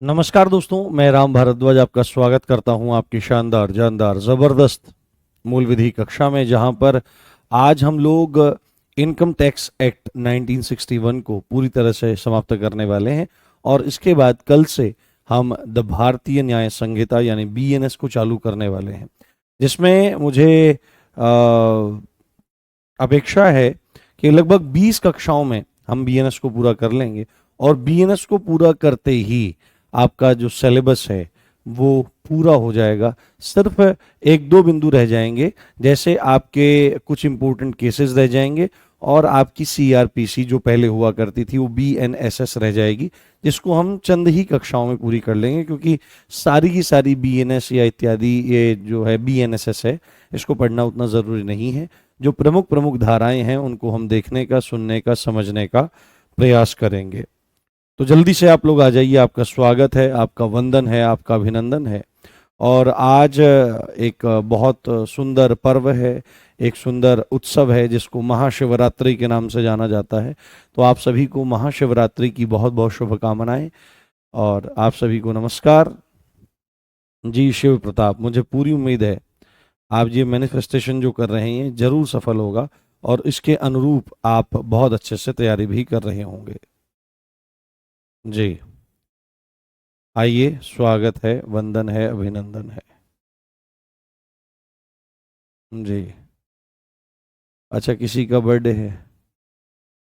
नमस्कार दोस्तों, मैं राम भारद्वाज आपका स्वागत करता हूं आपकी शानदार जानदार ज़बरदस्त मूल विधि कक्षा में, जहां पर आज हम लोग इनकम टैक्स एक्ट 1961 को पूरी तरह से समाप्त करने वाले हैं। और इसके बाद कल से हम द भारतीय न्याय संहिता यानी बीएनएस को चालू करने वाले हैं, जिसमें मुझे अपेक्षा है कि लगभग 20 कक्षाओं में हम बीएनएस को पूरा कर लेंगे। और बीएनएस को पूरा करते ही आपका जो सिलेबस है वो पूरा हो जाएगा। सिर्फ एक दो बिंदु रह जाएंगे, जैसे आपके कुछ इंपॉर्टेंट केसेस रह जाएंगे और आपकी सीआरपीसी जो पहले हुआ करती थी वो बीएनएसएस रह जाएगी, जिसको हम चंद ही कक्षाओं में पूरी कर लेंगे, क्योंकि सारी की सारी बीएनएस या इत्यादि ये जो है बीएनएसएस है, इसको पढ़ना उतना ज़रूरी नहीं है। जो प्रमुख प्रमुख धाराएं हैं उनको हम देखने का, सुनने का, समझने का प्रयास करेंगे। तो जल्दी से आप लोग आ जाइए, आपका स्वागत है, आपका वंदन है, आपका अभिनंदन है। और आज एक बहुत सुंदर पर्व है, एक सुंदर उत्सव है जिसको महाशिवरात्रि के नाम से जाना जाता है। तो आप सभी को महाशिवरात्रि की बहुत बहुत शुभकामनाएं और आप सभी को नमस्कार। जी शिव प्रताप, मुझे पूरी उम्मीद है आप ये मैनिफेस्टेशन जो कर रहे हैं जरूर सफल होगा और इसके अनुरूप आप बहुत अच्छे से तैयारी भी कर रहे होंगे। जी आइए, स्वागत है, वंदन है, अभिनंदन है। जी अच्छा, किसी का बर्थडे है,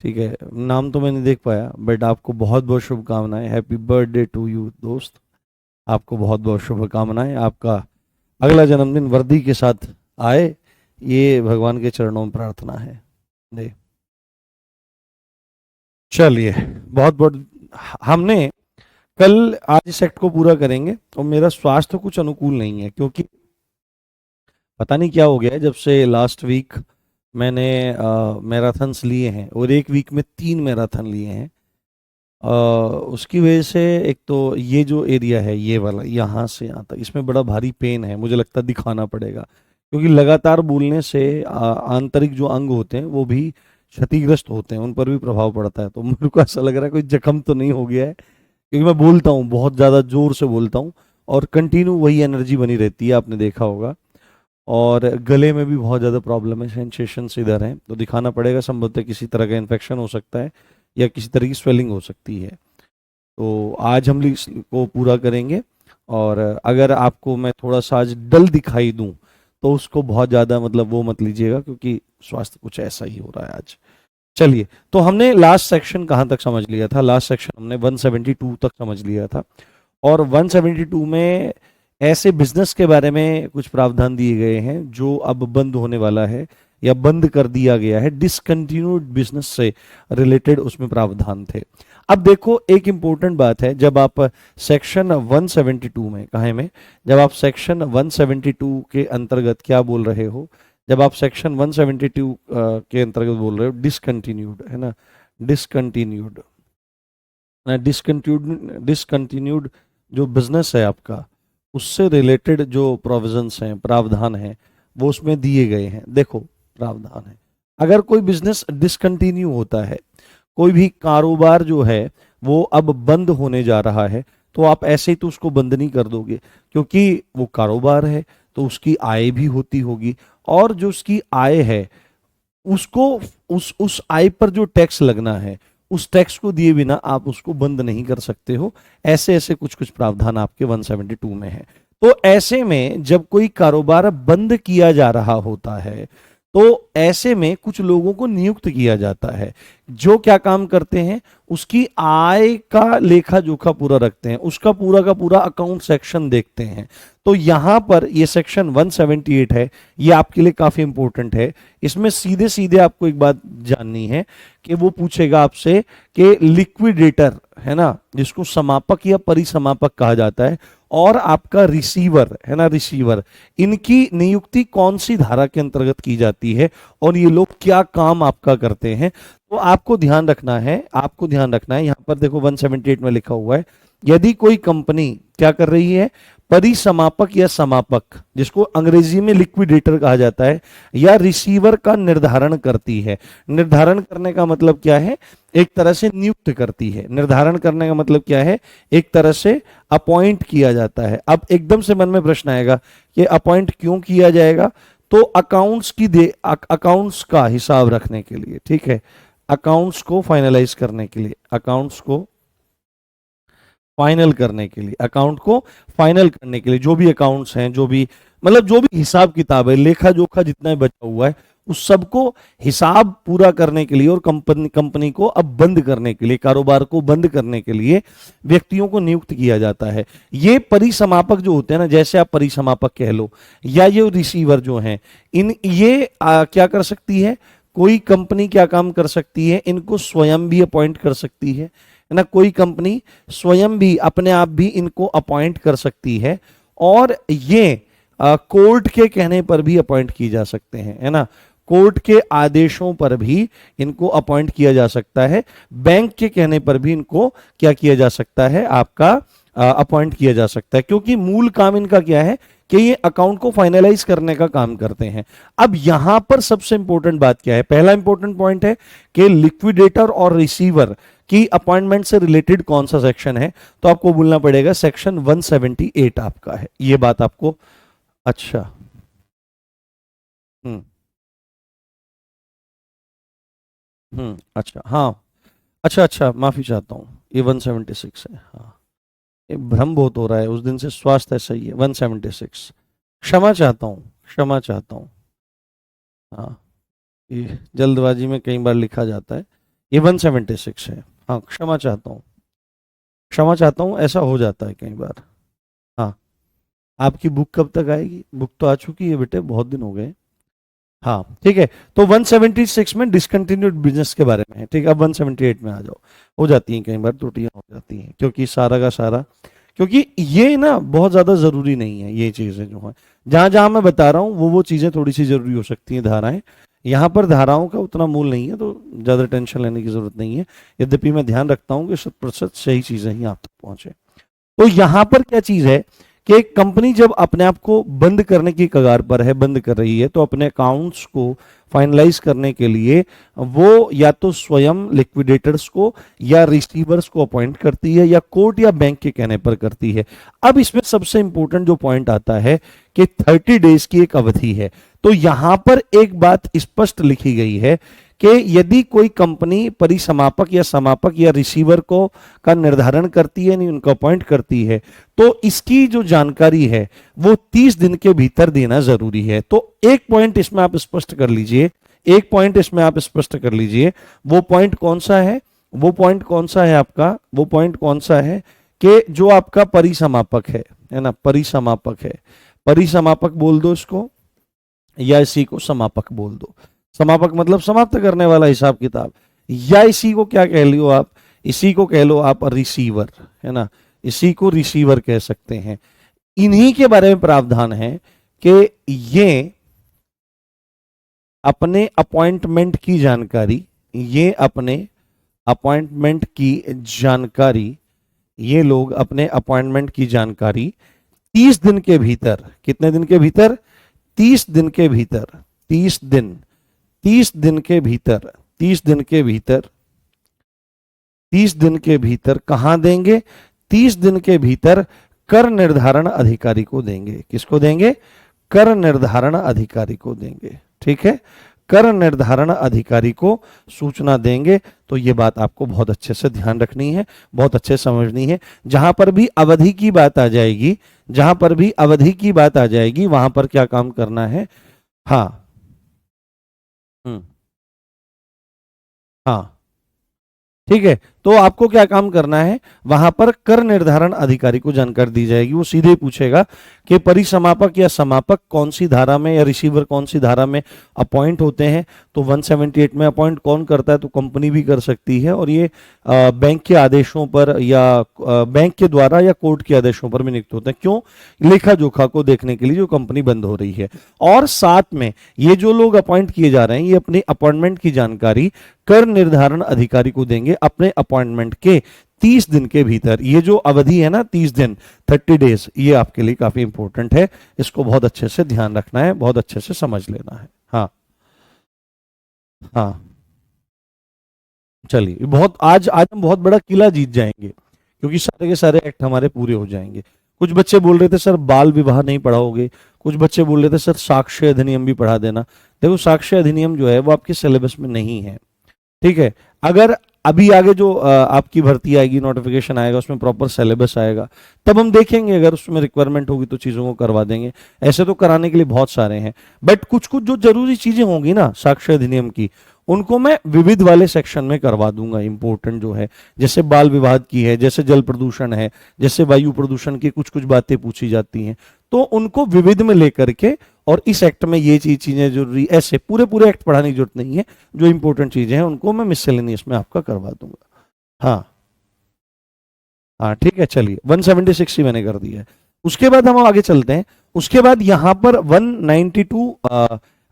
ठीक है, नाम तो मैं नहीं देख पाया, बट आपको बहुत बहुत शुभकामनाएं। हैप्पी बर्थडे टू यू दोस्त, आपको बहुत बहुत शुभकामनाएं। आपका अगला जन्मदिन वर्दी के साथ आए, ये भगवान के चरणों में प्रार्थना है। जी चलिए, बहुत बहुत हमने कल आज इस एक्ट को पूरा करेंगे। और मेरा स्वास्थ्य कुछ अनुकूल नहीं है, क्योंकि पता नहीं क्या हो गया है, जब से लास्ट वीक मैंने मैराथन्स लिए हैं और एक वीक में 3 मैराथन लिए हैं। उसकी वजह से एक तो ये जो एरिया है, ये वाला यहाँ से यहाँ तक, इसमें बड़ा भारी पेन है, मुझे लगता है दिखाना पड़ेगा, क्योंकि लगातार बोलने से आंतरिक जो अंग होते हैं वो भी क्षतिग्रस्त होते हैं, उन पर भी प्रभाव पड़ता है। तो मेरे को ऐसा लग रहा है कोई जख्म तो नहीं हो गया है, क्योंकि मैं बोलता हूँ, बहुत ज़्यादा जोर से बोलता हूँ और कंटिन्यू वही एनर्जी बनी रहती है, आपने देखा होगा। और गले में भी बहुत ज़्यादा प्रॉब्लम है, सेंसेशंस इधर हैं, तो दिखाना पड़ेगा। संभवतः किसी तरह का इन्फेक्शन हो सकता है या किसी तरह की स्वेलिंग हो सकती है। तो आज हम इसको पूरा करेंगे। और अगर आपको मैं थोड़ा सा आज डल दिखाई दूं तो उसको बहुत ज़्यादा मतलब वो मत लीजिएगा, क्योंकि स्वास्थ्य कुछ ऐसा ही हो रहा है आज। चलिए, तो हमने लास्ट सेक्शन कहाँ तक समझ लिया था? लास्ट सेक्शन हमने 172 तक समझ लिया था। और 172 में ऐसे बिजनेस के बारे में कुछ प्रावधान दिए गए हैं जो अब बंद होने वाला है या बंद कर दिया गया है, डिसकंटिन्यूड बिजनेस से रिलेटेड उसमें प्रावधान थे। अब देखो, एक इंपॉर्टेंट बात है, जब आप सेक्शन 172 में कहे में जब आप सेक्शन 172 के अंतर्गत क्या बोल रहे हो, जब आप सेक्शन 172 के अंतर्गत बोल रहे हो डिसकंटिन्यूड, है ना, डिसकंटिन्यूड डिसकंटिन्यूड डिसकंटिन्यूड जो बिजनेस है आपका, उससे रिलेटेड जो प्रोविजंस हैं, प्रावधान हैं, वो उसमें दिए गए हैं। देखो, प्रावधान है, अगर कोई बिजनेस डिसकंटिन्यू होता है, कोई भी कारोबार जो है वो अब बंद होने जा रहा है, तो आप ऐसे ही तो उसको बंद नहीं कर दोगे, क्योंकि वो कारोबार है तो उसकी आय भी होती होगी, और जो उसकी आय है उसको उस आय पर जो टैक्स लगना है, उस टैक्स को दिए बिना आप उसको बंद नहीं कर सकते हो। ऐसे ऐसे कुछ कुछ प्रावधान आपके 172 में है। तो ऐसे में जब कोई कारोबार बंद किया जा रहा होता है, तो ऐसे में कुछ लोगों को नियुक्त किया जाता है, जो क्या काम करते हैं, उसकी आय का लेखा जोखा पूरा रखते हैं, उसका पूरा का पूरा अकाउंट सेक्शन देखते हैं। तो यहां पर ये सेक्शन 178 है, ये आपके लिए काफी इंपॉर्टेंट है। इसमें सीधे सीधे आपको एक बात जाननी है कि वो पूछेगा आपसे कि लिक्विडेटर, है ना, जिसको समापक या परिसमापक कहा जाता है, और आपका रिसीवर, है ना, रिसीवर, इनकी नियुक्ति कौन सी धारा के अंतर्गत की जाती है और ये लोग क्या काम आपका करते हैं। तो आपको ध्यान रखना है, यहां पर देखो 178 में लिखा हुआ है, यदि कोई कंपनी क्या कर रही है, परिसमापक या समापक, जिसको अंग्रेजी में लिक्विडेटर कहा जाता है, या रिसीवर का निर्धारण करती है। निर्धारण करने का मतलब क्या है? एक तरह से नियुक्त करती है। निर्धारण करने का मतलब क्या है? एक तरह से अपॉइंट किया जाता है। अब एकदम से मन में प्रश्न आएगा कि अपॉइंट क्यों किया जाएगा? तो अकाउंट्स का हिसाब रखने के लिए, ठीक है, अकाउंट्स को फाइनलाइज करने के लिए, अकाउंट्स को फाइनल करने के लिए, अकाउंट को फाइनल करने के लिए, जो भी अकाउंट्स हैं, जो भी मतलब जो भी हिसाब किताब है, लेखा जोखा जितना बचा हुआ है, उस सबको हिसाब पूरा करने के लिए और कंपनी को अब बंद करने के लिए, कारोबार को बंद करने के लिए व्यक्तियों को नियुक्त किया जाता है। ये परिसमापक जो होते हैं ना, जैसे आप परिसमापक कह लो, या ये रिसीवर जो हैं, इन ये क्या कर सकती है? कोई कंपनी क्या काम कर सकती है? इनको स्वयं भी अपॉइंट कर सकती है ना, कोई कंपनी स्वयं भी अपने आप भी इनको अपॉइंट कर सकती है, और ये कोर्ट के कहने पर भी अपॉइंट की जा सकते हैं, है ना, कोर्ट के आदेशों पर भी इनको अपॉइंट किया जा सकता है, बैंक के कहने पर भी इनको क्या किया जा सकता है? आपका अपॉइंट किया जा सकता है, क्योंकि मूल काम इनका क्या है कि ये अकाउंट को फाइनलाइज करने का काम करते हैं। अब यहां पर सबसे इंपॉर्टेंट बात क्या है? पहला इंपॉर्टेंट पॉइंट है कि लिक्विडेटर और रिसीवर की अपॉइंटमेंट से रिलेटेड कौन सा सेक्शन है? तो आपको बोलना पड़ेगा सेक्शन 178 आपका है, ये बात आपको। अच्छा, हम्म अच्छा, हाँ, अच्छा अच्छा, माफी चाहता हूँ, ये 176 है, हाँ, ये भ्रम बहुत हो रहा है, उस दिन से स्वास्थ्य सही है, 176, क्षमा चाहता हूँ, क्षमा चाहता हूँ, हाँ, ये जल्दबाजी में कई बार लिखा जाता है, ये 176 है, हाँ, क्षमा चाहता हूँ, क्षमा चाहता हूँ, ऐसा हो जाता है कई बार। हाँ, आपकी बुक कब तक आएगी? बुक तो आ चुकी है बेटे, बहुत दिन हो गए। हाँ, ठीक है, तो 176 में डिसकंटिन्यूड बिजनेस के बारे में है, ठीक है। अब 178 में आ जाओ। हो जाती हैं कई बार त्रुटियां, हो जाती हैं, क्योंकि सारा का सारा, क्योंकि ये ना बहुत ज्यादा जरूरी नहीं है, ये चीजें जो है, जहां जहां मैं बता रहा हूँ वो चीजें थोड़ी सी जरूरी हो सकती हैं, धाराएं। यहाँ पर धाराओं का उतना मूल नहीं है, तो ज्यादा टेंशन लेने की जरूरत नहीं है, यद्यपि मैं ध्यान रखता हूँ कि 100% सही चीजें ही आप तक पहुंचे। तो यहां पर क्या चीज है कि एक कंपनी जब अपने आप को बंद करने की कगार पर है, बंद कर रही है, तो अपने अकाउंट्स को फाइनलाइज करने के लिए वो या तो स्वयं लिक्विडेटर्स को या रिसीवर्स को अपॉइंट करती है, या कोर्ट या बैंक के कहने पर करती है। अब इसमें सबसे इंपॉर्टेंट जो पॉइंट आता है कि 30 डेज की एक अवधि है। तो यहां पर एक बात स्पष्ट लिखी गई है कि यदि कोई कंपनी परिसमापक या समापक या रिसीवर को का निर्धारण करती है, नहीं उनको अपॉइंट करती है, तो इसकी जो जानकारी है वो 30 दिन के भीतर देना जरूरी है। तो एक पॉइंट इसमें आप स्पष्ट कर लीजिए, एक पॉइंट इसमें आप स्पष्ट कर लीजिए। वो पॉइंट कौन सा है? वो पॉइंट कौन सा है आपका? वो पॉइंट कौन सा है कि जो आपका परिसमापक है ना, परिसमापक है, परिसमापक बोल दो इसको, या इसी को समापक बोल दो। समापक मतलब समाप्त करने वाला हिसाब किताब, या इसी को क्या कह लो आप? इसी को कह लो आप रिसीवर, है ना, इसी को रिसीवर कह सकते हैं। इन्हीं के बारे में प्रावधान है कि ये अपने अपॉइंटमेंट की जानकारी, ये अपने अपॉइंटमेंट की जानकारी, ये लोग अपने अपॉइंटमेंट की जानकारी 30 दिन के भीतर, कितने दिन के भीतर? 30 दिन के भीतर, 30 दिन, 30 दिन के भीतर, 30 दिन के भीतर, 30 दिन के भीतर कहां देंगे? 30 दिन के भीतर कर निर्धारण अधिकारी को देंगे। किसको देंगे? कर निर्धारण अधिकारी को देंगे, ठीक है, कर निर्धारण अधिकारी को सूचना देंगे। तो ये बात आपको बहुत अच्छे से ध्यान रखनी है, बहुत अच्छे से समझनी है। जहां पर भी अवधि की बात आ जाएगी, जहां पर भी अवधि की बात आ जाएगी, वहां पर क्या काम करना है? हाँ, हम्म, हाँ, ठीक है, तो आपको क्या काम करना है? वहां पर कर निर्धारण अधिकारी को जानकारी दी जाएगी। वो सीधे पूछेगा कि परिसमापक या समापक कौन सी धारा में, या रिसीवर कौन सी धारा में अपॉइंट होते हैं। तो 178 में अपॉइंट कौन करता है? तो कंपनी भी कर सकती है, और ये बैंक के आदेशों पर, या बैंक के द्वारा या कोर्ट के आदेशों पर भी नियुक्त होते हैं। क्यों? लेखा जोखा को देखने के लिए, जो कंपनी बंद हो रही है। और साथ में ये जो लोग अपॉइंट किए जा रहे हैं, ये अपनी अपॉइंटमेंट की जानकारी कर निर्धारण अधिकारी को देंगे अपने अपॉइंटमेंट के 30 दिन के भीतर, ये जो अवधि है ना 30 दिन, 30 डेज, ये आपके लिए काफी इंपॉर्टेंट है। इसको बहुत अच्छे से ध्यान रखना है, बहुत अच्छे से समझ लेना है। हाँ हाँ, चलिए, बहुत आज आज हम बहुत बड़ा किला जीत जाएंगे, क्योंकि सारे के सारे एक्ट हमारे पूरे हो जाएंगे। कुछ बच्चे बोल रहे थे सर बाल विवाह नहीं पढ़ाओगे, कुछ बच्चे बोल रहे थे सर साक्ष्य अधिनियम भी पढ़ा देना। देखो साक्ष्य अधिनियम जो है वो आपके सिलेबस में नहीं है, ठीक है। अगर अभी आगे जो आपकी भर्ती आएगी, नोटिफिकेशन आएगा, उसमें प्रॉपर सिलेबस आएगा, तब हम देखेंगे, अगर उसमें रिक्वायरमेंट होगी तो चीज़ों को करवा देंगे। ऐसे तो कराने के लिए बहुत सारे हैं, बट कुछ कुछ जो जरूरी चीज़ें होंगी ना साक्ष्य अधिनियम की, उनको मैं विविध वाले सेक्शन में करवा दूंगा, इंपॉर्टेंट जो है, जैसे बाल विवाह की है, जैसे जल प्रदूषण है, जैसे वायु प्रदूषण की कुछ कुछ बातें पूछी जाती हैं, तो उनको विविध में लेकर के, और इस एक्ट में ये चीजें जरूरी, ऐसे पूरे पूरे एक्ट पढ़ाने की जरूरत नहीं है। जो इंपॉर्टेंट चीजें हैं उनको मैं मिसलेनियस में आपका करवा दूंगा। हाँ हाँ, ठीक है, चलिए 176 ही मैंने कर दिया है। उसके बाद हम आगे चलते हैं। उसके बाद यहां पर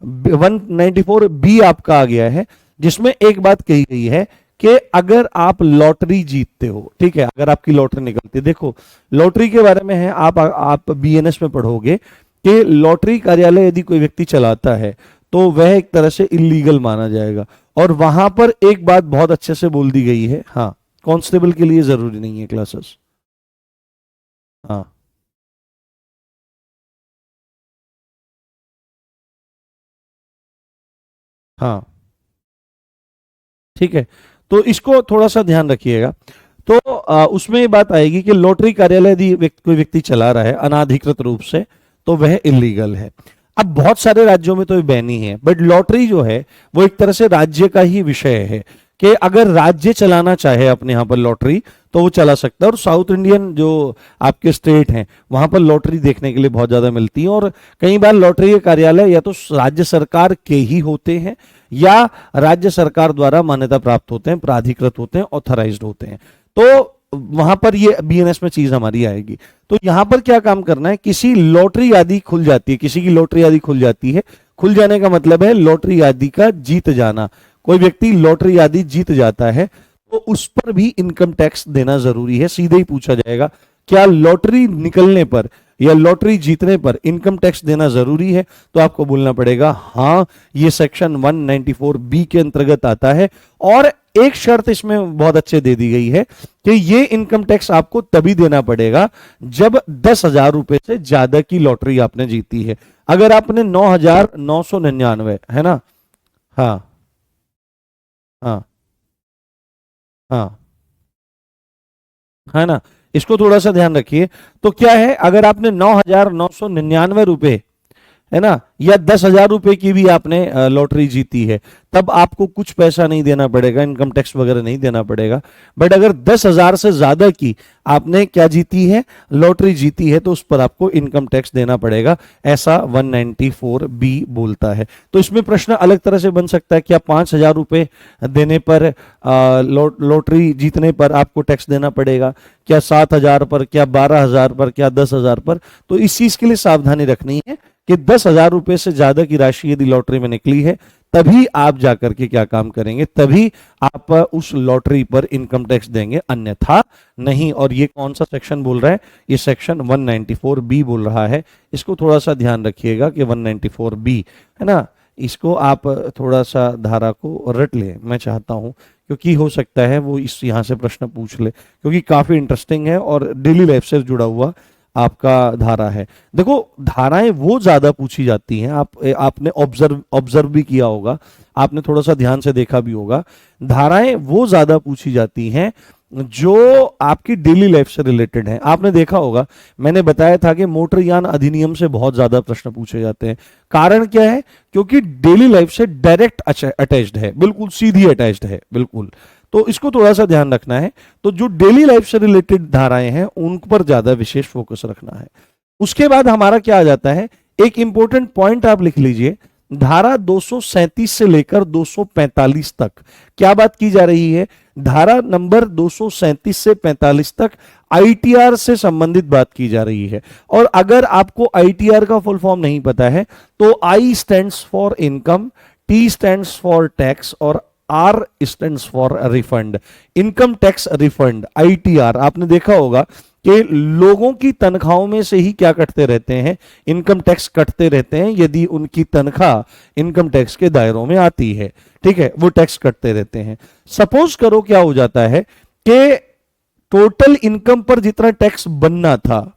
194 बी आपका आ गया है, जिसमें एक बात कही गई है कि अगर आप लॉटरी जीतते हो, ठीक है, अगर आपकी लॉटरी निकलती है, देखो लॉटरी के बारे में है, आप बीएनएस में पढ़ोगे कि लॉटरी कार्यालय यदि कोई व्यक्ति चलाता है तो वह एक तरह से इलीगल माना जाएगा। और वहां पर एक बात बहुत अच्छे से बोल दी गई है, हाँ, कांस्टेबल के लिए जरूरी नहीं है क्लासेस। हाँ हाँ, ठीक है, तो इसको थोड़ा सा ध्यान रखिएगा। तो उसमें ये बात आएगी कि लॉटरी कार्यालय यदि कोई व्यक्ति चला रहा है अनाधिकृत रूप से, तो वह इलीगल है। अब बहुत सारे राज्यों में तो ये बैन ही है, बट लॉटरी जो है वो एक तरह से राज्य का ही विषय है, कि अगर राज्य चलाना चाहे अपने यहाँ पर लॉटरी तो वो चला सकता है। और साउथ इंडियन जो आपके स्टेट हैं वहां पर लॉटरी देखने के लिए बहुत ज्यादा मिलती है, और कई बार लॉटरी के कार्यालय या तो राज्य सरकार के ही होते हैं, या राज्य सरकार द्वारा मान्यता प्राप्त होते हैं, प्राधिकृत होते हैं, ऑथराइज्ड होते हैं। तो वहां पर ये बीएनएस में चीज हमारी आएगी। तो यहां पर क्या काम करना है, किसी लॉटरी आदि खुल जाती है, किसी की लॉटरी आदि खुल जाती है, खुल जाने का मतलब है लॉटरी आदि का जीत जाना। कोई व्यक्ति लॉटरी आदि जीत जाता है तो उस पर भी इनकम टैक्स देना जरूरी है। सीधे ही पूछा जाएगा क्या लॉटरी निकलने पर या लॉटरी जीतने पर इनकम टैक्स देना जरूरी है, तो आपको बोलना पड़ेगा हाँ, ये सेक्शन 194 बी के अंतर्गत आता है। और एक शर्त इसमें बहुत अच्छे दे दी गई है कि ये इनकम टैक्स आपको तभी देना पड़ेगा जब 10,000 रुपए से ज्यादा की लॉटरी आपने जीती है। अगर आपने 9,999, है ना, हाँ हाँ हाँ, है ना, इसको थोड़ा सा ध्यान रखिए। तो क्या है, अगर आपने 9,999 रुपए, है ना, या 10,000 रुपए की भी आपने लॉटरी जीती है, तब आपको कुछ पैसा नहीं देना पड़ेगा, इनकम टैक्स वगैरह नहीं देना पड़ेगा। बट अगर 10,000 से ज्यादा की आपने क्या जीती है, लॉटरी जीती है, तो उस पर आपको इनकम टैक्स देना पड़ेगा, ऐसा 194 बी बोलता है। तो इसमें प्रश्न अलग तरह से बन सकता है, क्या 5,000 रुपए देने पर, लॉटरी जीतने पर आपको टैक्स देना पड़ेगा, क्या 7,000 पर, क्या 12,000 पर, क्या 10,000 पर। तो इस चीज के लिए सावधानी रखनी है कि 10,000 रुपए से ज्यादा की राशि यदि लॉटरी में निकली है, तभी आप जाकर के क्या काम करेंगे, तभी आप उस लॉटरी पर इनकम टैक्स देंगे, अन्यथा नहीं। और ये कौन सा सेक्शन बोल रहा है, ये सेक्शन 194 बी बोल रहा है। इसको थोड़ा सा ध्यान रखिएगा कि 194 बी, है ना, इसको आप थोड़ा सा धारा को रट ले, मैं चाहता हूं, क्योंकि हो सकता है वो इस यहाँ से प्रश्न पूछ ले, क्योंकि काफी इंटरेस्टिंग है और डेली लाइफ से जुड़ा हुआ आपका धारा है। देखो धाराएं वो ज्यादा पूछी जाती हैं, आपने ऑब्जर्व भी किया होगा, आपने थोड़ा सा ध्यान से देखा भी होगा, धाराएं वो ज्यादा पूछी जाती हैं जो आपकी डेली लाइफ से रिलेटेड है। आपने देखा होगा, मैंने बताया था कि मोटर यान अधिनियम से बहुत ज्यादा प्रश्न पूछे जाते हैं। कारण क्या है, क्योंकि डेली लाइफ से डायरेक्ट अटैच्ड है, बिल्कुल सीधी अटैच्ड है, बिल्कुल। तो इसको थोड़ा सा ध्यान रखना है। तो जो डेली लाइफ से रिलेटेड धाराएं हैं उन पर ज्यादा विशेष फोकस रखना है। उसके बाद हमारा क्या आ जाता है, एक इंपॉर्टेंट पॉइंट आप लिख लीजिए, धारा 237 से लेकर 245 तक क्या बात की जा रही है। धारा नंबर 237 से 45 तक आईटीआर से संबंधित बात की जा रही है। और अगर आपको आईटीआर का फुल फॉर्म नहीं पता है, तो I stands for income, T stands for tax, और R stands for refund, income tax refund, ITR. आपने देखा होगा कि लोगों की तनख्वाहों में से ही क्या कटते रहते हैं, इनकम टैक्स कटते रहते हैं। यदि उनकी तनख्वाह इनकम टैक्स के दायरों में आती है, ठीक है, वो टैक्स कटते रहते हैं। सपोज करो क्या हो जाता है कि टोटल इनकम पर जितना टैक्स बनना था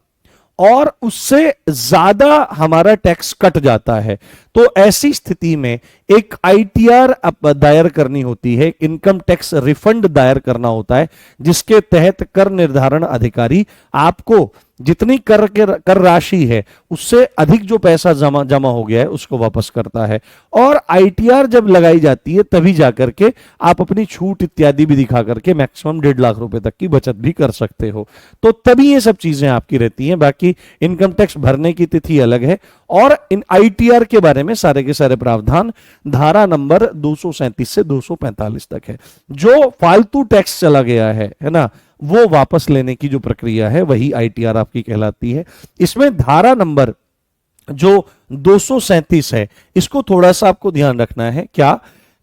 और उससे ज्यादा हमारा टैक्स कट जाता है, तो ऐसी स्थिति में एक आईटीआर दायर करनी होती है, इनकम टैक्स रिफंड दायर करना होता है, जिसके तहत कर निर्धारण अधिकारी आपको जितनी कर राशि है उससे अधिक जो पैसा जमा हो गया है उसको वापस करता है। और आईटीआर जब लगाई जाती है तभी जाकर के आप अपनी छूट इत्यादि भी दिखा करके मैक्सिमम 1.5 लाख रुपए तक की बचत भी कर सकते हो। तो तभी ये सब चीजें आपकी रहती हैं। बाकी इनकम टैक्स भरने की तिथि अलग है और इन आईटीआर के बारे में सारे के सारे प्रावधान धारा नंबर 237 से 245 तक है। जो फालतू टैक्स चला गया है ना, वो वापस लेने की जो प्रक्रिया है वही आईटीआर आपकी कहलाती है। इसमें धारा नंबर जो 237 है, इसको थोड़ा सा आपको ध्यान रखना है। क्या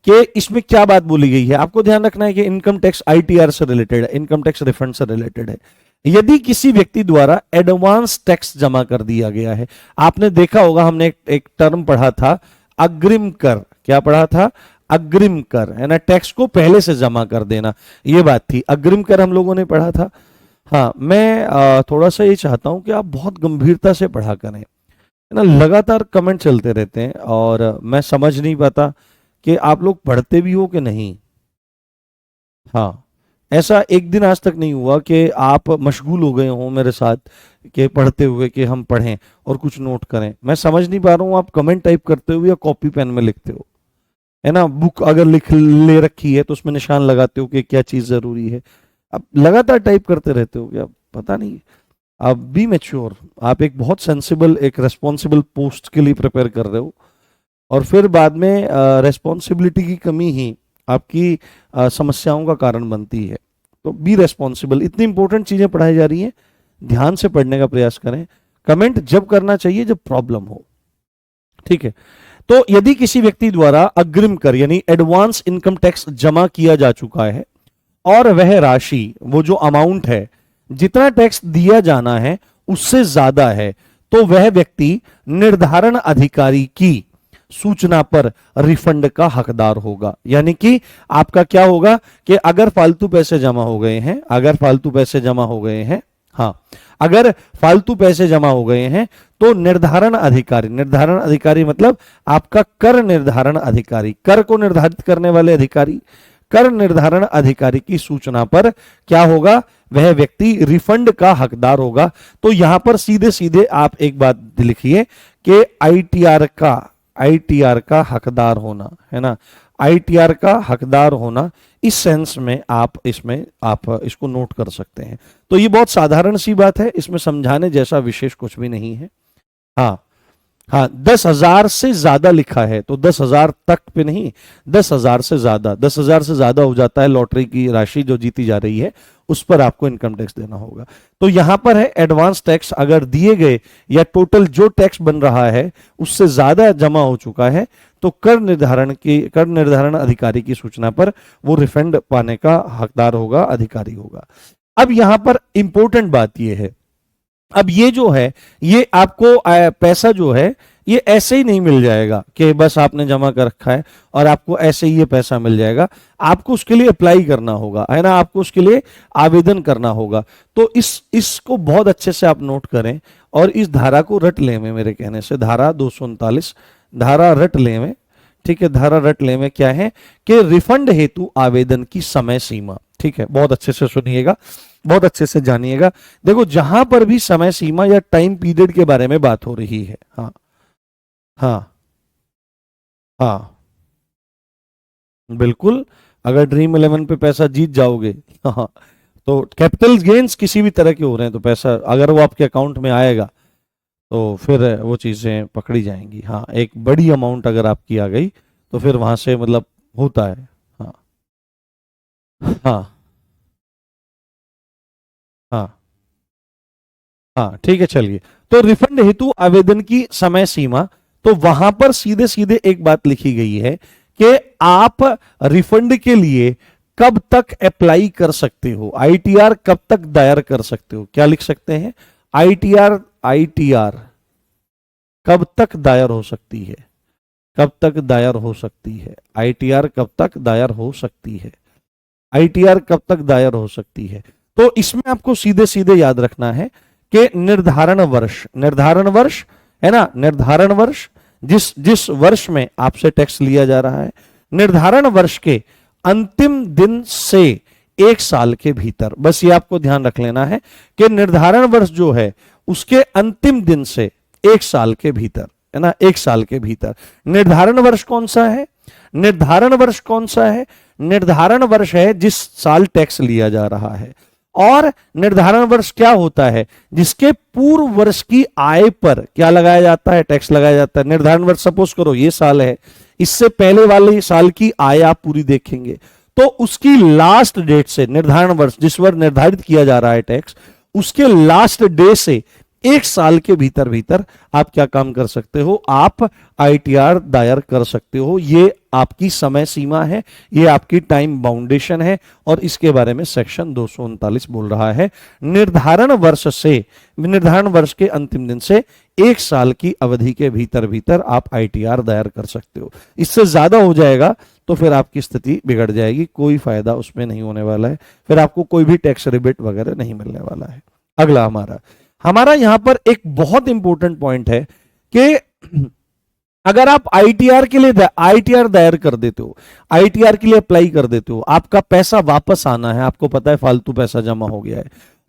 कि इसमें क्या बात बोली गई है, आपको ध्यान रखना है कि इनकम टैक्स आईटीआर से रिलेटेड है, इनकम टैक्स रिफंड से रिलेटेड है। यदि किसी व्यक्ति द्वारा एडवांस टैक्स जमा कर दिया गया है, आपने देखा होगा हमने एक टर्म पढ़ा था अग्रिम कर, क्या पढ़ा था, अग्रिम कर, है ना, टैक्स को पहले से जमा कर देना, ये बात थी, अग्रिम कर हम लोगों ने पढ़ा था। हाँ, मैं थोड़ा सा ये चाहता हूं कि आप बहुत गंभीरता से पढ़ा करें, है ना। लगातार कमेंट चलते रहते हैं और मैं समझ नहीं पाता कि आप लोग पढ़ते भी हो कि नहीं। हाँ, ऐसा एक दिन आज तक नहीं हुआ कि आप मशगूल हो गए हो मेरे साथ कि पढ़ते हुए कि हम पढ़ें और कुछ नोट करें। मैं समझ नहीं पा रहा हूँ आप कमेंट टाइप करते हो या कॉपी पेन में लिखते हो, है ना। बुक अगर लिख ले रखी है तो उसमें निशान लगाते हो कि क्या चीज जरूरी है। अब लगातार टाइप करते रहते हो क्या, पता नहीं। आप बी मैच्योर, आप एक बहुत सेंसिबल एक रेस्पॉन्सिबल पोस्ट के लिए प्रिपेयर कर रहे हो और फिर बाद में रेस्पॉन्सिबिलिटी की कमी ही आपकी समस्याओं का कारण बनती है। तो बी रेस्पॉन्सिबल, इतनी इंपॉर्टेंट चीजें पढ़ाई जा रही हैं, ध्यान से पढ़ने का प्रयास करें। कमेंट जब करना चाहिए जब प्रॉब्लम हो, ठीक है। तो यदि किसी व्यक्ति द्वारा अग्रिम कर यानी एडवांस इनकम टैक्स जमा किया जा चुका है और वह राशि, वो जो अमाउंट है, जितना टैक्स दिया जाना है उससे ज्यादा है, तो वह व्यक्ति निर्धारण अधिकारी की सूचना पर रिफंड का हकदार होगा। यानी कि आपका क्या होगा कि अगर फालतू पैसे जमा हो गए हैं, अगर फालतू पैसे जमा हो गए हैं, हाँ, अगर फालतू पैसे जमा हो गए हैं तो निर्धारण अधिकारी, निर्धारण अधिकारी मतलब आपका कर निर्धारण अधिकारी, कर को निर्धारित करने वाले अधिकारी, कर निर्धारण अधिकारी की सूचना पर क्या होगा, वह व्यक्ति रिफंड का हकदार होगा। तो यहां पर सीधे सीधे आप एक बात लिखिए कि आईटीआर का हकदार होना, है ना, आईटीआर का हकदार होना, इस सेंस में आप इसको नोट कर सकते हैं। तो ये बहुत साधारण सी बात है, इसमें समझाने जैसा विशेष कुछ भी नहीं है। हाँ हाँ, 10,000 से ज्यादा लिखा है तो 10,000 तक पे नहीं, 10,000 से ज्यादा, 10,000 से ज्यादा हो जाता है लॉटरी की राशि जो जीती जा रही है, उस पर आपको इनकम टैक्स देना होगा। तो यहां पर है एडवांस टैक्स अगर दिए गए या टोटल जो टैक्स बन रहा है उससे ज्यादा जमा हो चुका है तो कर निर्धारण अधिकारी की सूचना पर वो रिफंड पाने का हकदार होगा, अधिकारी होगा। अब यहां पर इंपॉर्टेंट बात यह है, अब ये जो है ये आपको पैसा जो है ये ऐसे ही नहीं मिल जाएगा कि बस आपने जमा कर रखा है और आपको ऐसे ही ये पैसा मिल जाएगा। आपको उसके लिए अप्लाई करना होगा, है ना, आपको उसके लिए आवेदन करना होगा। तो इसको बहुत अच्छे से आप नोट करें और इस धारा को रट लें में, मेरे कहने से धारा 239 धारा रट लें में, ठीक है। धारा रट ले में क्या है कि रिफंड हेतु आवेदन की समय सीमा, ठीक है, बहुत अच्छे से सुनिएगा, बहुत अच्छे से जानिएगा। देखो जहां पर भी समय सीमा या टाइम पीरियड के बारे में बात हो रही है, हाँ हाँ हाँ, बिल्कुल, अगर ड्रीम 11 पे पैसा जीत जाओगे, हाँ, तो कैपिटल गेन्स किसी भी तरह के हो रहे हैं तो पैसा अगर वो आपके अकाउंट में आएगा तो फिर वो चीजें पकड़ी जाएंगी। हाँ, एक बड़ी अमाउंट अगर आपकी आ गई तो फिर वहां से मतलब होता है। हाँ हाँ हाँ हाँ, ठीक है, चलिए। तो रिफंड हेतु आवेदन की समय सीमा, तो वहां पर सीधे सीधे एक बात लिखी गई है कि आप रिफंड के लिए कब तक अप्लाई कर सकते हो, आईटीआर कब तक दायर कर सकते हो। क्या लिख सकते हैं, आईटीआर, आईटीआर कब तक दायर हो सकती है, कब तक दायर हो सकती है, आईटीआर कब तक दायर हो सकती है, आईटीआर कब तक दायर हो सकती है। तो इसमें आपको सीधे सीधे याद रखना है कि निर्धारण वर्ष, निर्धारण वर्ष है ना, निर्धारण वर्ष जिस जिस वर्ष में आपसे टैक्स लिया जा रहा है, निर्धारण वर्ष के अंतिम दिन से 1 साल के भीतर, बस ये आपको ध्यान रख लेना है कि निर्धारण वर्ष जो है उसके अंतिम दिन से 1 साल के भीतर, है ना, 1 साल के भीतर। निर्धारण वर्ष कौन सा है, निर्धारण वर्ष कौन सा है, निर्धारण वर्ष है जिस साल टैक्स लिया जा रहा है। और निर्धारण वर्ष क्या होता है, जिसके पूर्व वर्ष की आय पर क्या लगाया जाता है, टैक्स लगाया जाता है। निर्धारण वर्ष सपोज करो ये साल है, इससे पहले वाले साल की आय आप पूरी देखेंगे तो उसकी लास्ट डेट से, निर्धारण वर्ष जिस वर्ष निर्धारित किया जा रहा है टैक्स, उसके लास्ट डे से 1 साल के भीतर भीतर आप क्या काम कर सकते हो, आप आईटीआर दायर कर सकते हो। ये आपकी समय सीमा है, ये आपकी टाइम बाउंडेशन है और इसके बारे में सेक्शन 239 बोल रहा है। निर्धारण वर्ष से, निर्धारण वर्ष के अंतिम दिन से 1 साल की अवधि के भीतर भीतर आप आईटीआर दायर कर सकते हो। इससे ज्यादा हो जाएगा तो फिर आपकी स्थिति बिगड़ जाएगी, कोई फायदा उसमें नहीं होने वाला है, फिर आपको कोई भी टैक्स रिबेट वगैरह नहीं मिलने वाला है। अगला हमारा यहां पर एक बहुत इंपॉर्टेंट पॉइंट है कि अगर आप आईटीआर के लिए आईटीआर दायर कर देते हो, आईटीआर के लिए अप्लाई कर देते हो, आपका पैसा वापस आना है, आपको पता है फालतू पैसा जमा हो गया है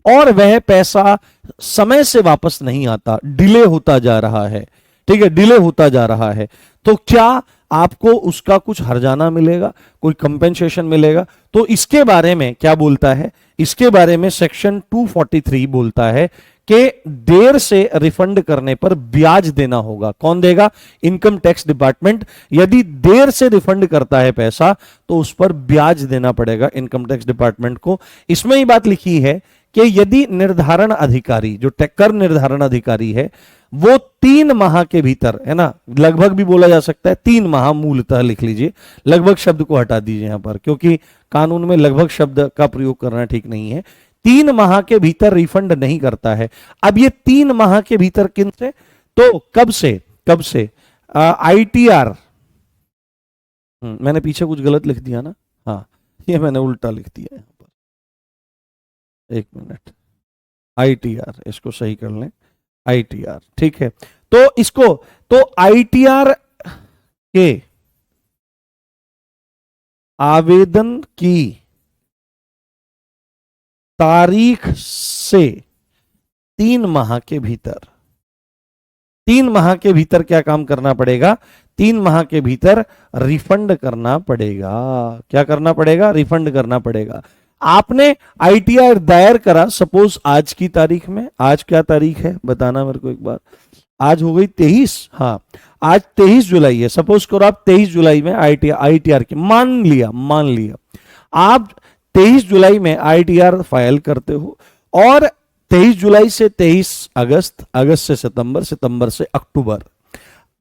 और वह पैसा समय से वापस नहीं आता, डिले होता जा रहा है, ठीक है, डिले होता जा रहा है, तो क्या आपको उसका कुछ हर्जाना मिलेगा, कोई कंपेंसेशन मिलेगा? तो इसके बारे में क्या बोलता है, इसके बारे में सेक्शन 243 बोलता है कि देर से रिफंड करने पर ब्याज देना होगा। कौन देगा? Income tax department. यदि देर से रिफंड करता है पैसा तो उस पर ब्याज देना पड़ेगा इनकम टैक्स डिपार्टमेंट को। इसमें ही बात लिखी है कि यदि निर्धारण अधिकारी, जो कर निर्धारण अधिकारी है, वो 3 माह के भीतर, है ना, लगभग भी बोला जा सकता है 3 माह, मूलतः लिख लीजिए, लगभग शब्द को हटा दीजिए यहां पर, क्योंकि कानून में लगभग शब्द का प्रयोग करना ठीक नहीं है। 3 माह के भीतर रिफंड नहीं करता है। अब ये 3 माह के भीतर किन से, तो कब से आईटीआर, मैंने पीछे कुछ गलत लिख दिया ना, हाँ ये मैंने उल्टा लिख दिया यहां पर, 1 मिनट, आईटीआर, इसको सही कर लें, आईटीआर, ठीक है। तो इसको, तो आईटीआर के आवेदन की तारीख से 3 माह के भीतर, 3 माह के भीतर क्या काम करना पड़ेगा? 3 माह के भीतर रिफंड करना पड़ेगा। क्या करना पड़ेगा? रिफंड करना पड़ेगा। आपने आईटीआर दायर करा सपोज आज की तारीख में, आज क्या तारीख है बताना मेरे को एक बार, आज हो गई 23, हाँ आज 23 जुलाई है, सपोज करो आप 23 जुलाई में आईटीआर की, मान लिया आप 23 जुलाई में आईटीआर फाइल करते हो और 23 जुलाई से 23 अगस्त, अगस्त से सितंबर, सितंबर से अक्टूबर,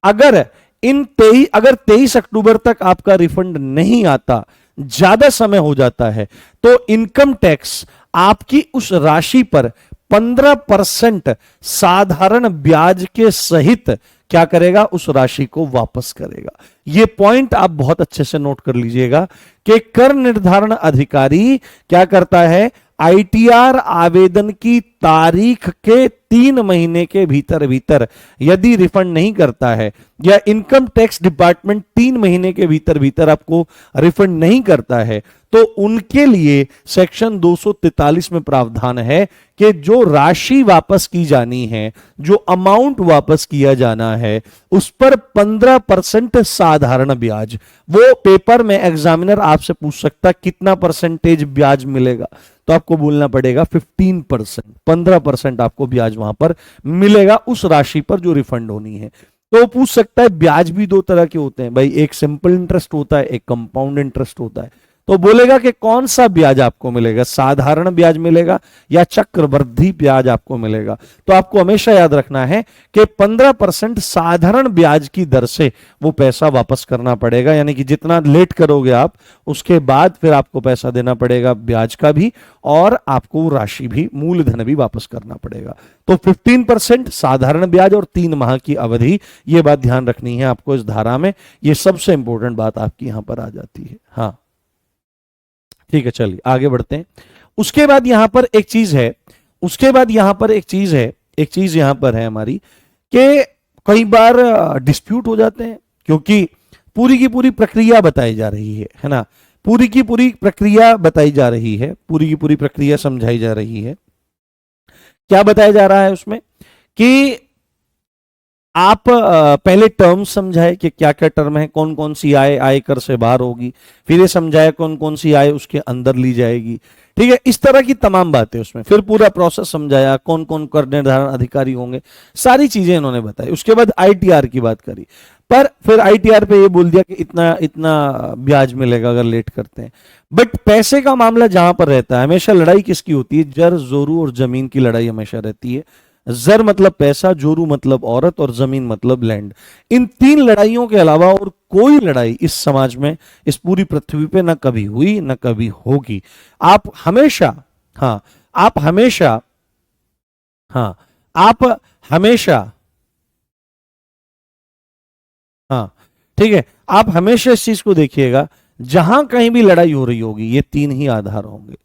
अगर 23 अक्टूबर तक आपका रिफंड नहीं आता, ज्यादा समय हो जाता है, तो इनकम टैक्स आपकी उस राशि पर 15% साधारण ब्याज के सहित क्या करेगा? उस राशि को वापस करेगा। यह पॉइंट आप बहुत अच्छे से नोट कर लीजिएगा कि कर निर्धारण अधिकारी क्या करता है? आईटीआर आवेदन की तारीख के 3 महीने के भीतर भीतर यदि रिफंड नहीं करता है, या इनकम टैक्स डिपार्टमेंट 3 महीने के भीतर भीतर आपको रिफंड नहीं करता है, तो उनके लिए सेक्शन 243 में प्रावधान है कि जो राशि वापस की जानी है, जो अमाउंट वापस किया जाना है, उस पर 15% साधारण ब्याज, वो पेपर में एग्जामिनर आपसे पूछ सकता है कितना परसेंटेज ब्याज मिलेगा, तो आपको बोलना पड़ेगा 15%, 15% आपको ब्याज वहां पर मिलेगा उस राशि पर जो रिफंड होनी है। तो पूछ सकता है ब्याज भी 2 तरह के होते हैं भाई, एक सिंपल इंटरेस्ट होता है, एक कंपाउंड इंटरेस्ट होता है। तो बोलेगा कि कौन सा ब्याज आपको मिलेगा, साधारण ब्याज मिलेगा या चक्रवृद्धि ब्याज आपको मिलेगा। तो आपको हमेशा याद रखना है कि 15% साधारण ब्याज की दर से वो पैसा वापस करना पड़ेगा, यानी कि जितना लेट करोगे आप उसके बाद फिर आपको पैसा देना पड़ेगा, ब्याज का भी और आपको राशि भी, मूलधन भी वापस करना पड़ेगा। तो 15% साधारण ब्याज और 3 माह की अवधि, ये बात ध्यान रखनी है आपको इस धारा में। ये सबसे इंपॉर्टेंट बात आपकी यहां पर आ जाती है। हाँ ठीक है, चलिए आगे बढ़ते हैं। उसके बाद यहां पर एक चीज है, उसके बाद यहां पर एक चीज है, एक चीज यहां पर है हमारी कि कई बार डिस्प्यूट हो जाते हैं, क्योंकि पूरी की पूरी प्रक्रिया बताई जा रही है ना, पूरी की पूरी प्रक्रिया बताई जा रही है, पूरी की पूरी प्रक्रिया समझाई जा रही है। क्या बताया जा रहा है उसमें कि आप पहले टर्म समझाए कि क्या क्या टर्म है, कौन कौन सी आय आयकर से बाहर होगी, फिर ये समझाया कौन कौन सी आय उसके अंदर ली जाएगी, ठीक है, इस तरह की तमाम बातें उसमें, फिर पूरा प्रोसेस समझाया, कौन कौन कर निर्धारण अधिकारी होंगे, सारी चीजें इन्होंने बताई। उसके बाद आईटीआर की बात करी, पर फिर आईटीआर पे ये बोल दिया कि इतना इतना ब्याज मिलेगा अगर लेट करते हैं। बट पैसे का मामला जहां पर रहता है, हमेशा लड़ाई किसकी होती है, जर जोरू और जमीन की लड़ाई हमेशा रहती है। जर मतलब पैसा, जोरू मतलब औरत और जमीन मतलब लैंड। इन 3 लड़ाइयों के अलावा और कोई लड़ाई इस समाज में, इस पूरी पृथ्वी पे ना कभी हुई ना कभी होगी। आप हमेशा, हाँ आप हमेशा, हाँ आप हमेशा, हाँ ठीक है, आप हमेशा इस चीज को देखिएगा, जहां कहीं भी लड़ाई हो रही होगी ये 3 ही आधार होंगे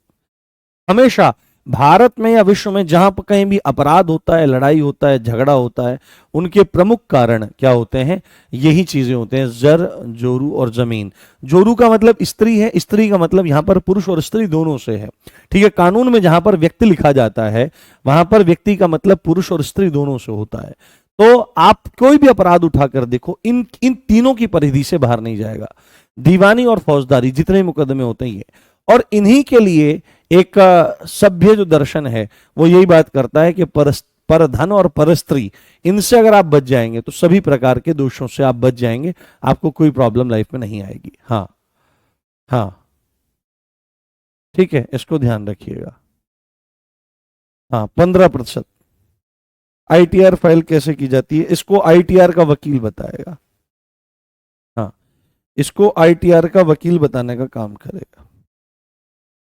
हमेशा। भारत में या विश्व में जहां पर कहीं भी अपराध होता है, लड़ाई होता है, झगड़ा होता है, उनके प्रमुख कारण क्या होते हैं, यही चीजें होते हैं, जर, जोरू और जमीन। जोरू का मतलब स्त्री है, स्त्री का मतलब यहां पर पुरुष और स्त्री दोनों से है, ठीक है। कानून में जहां पर व्यक्ति लिखा जाता है वहां पर व्यक्ति का मतलब पुरुष और स्त्री दोनों से होता है। तो आप कोई भी अपराध उठाकर देखो, इन इन तीनों की परिधि से बाहर नहीं जाएगा। दीवानी और फौजदारी जितने मुकदमे होते हैं ये, और इन्हीं के लिए एक सभ्य जो दर्शन है वो यही बात करता है कि पर धन और पर स्त्री, इनसे अगर आप बच जाएंगे तो सभी प्रकार के दोषों से आप बच जाएंगे, आपको कोई प्रॉब्लम लाइफ में नहीं आएगी। हाँ हाँ ठीक है, इसको ध्यान रखिएगा। हाँ 15%। आईटीआर फाइल कैसे की जाती है इसको आईटीआर का वकील बताएगा। हाँ इसको आईटीआर का वकील बताने का काम करेगा,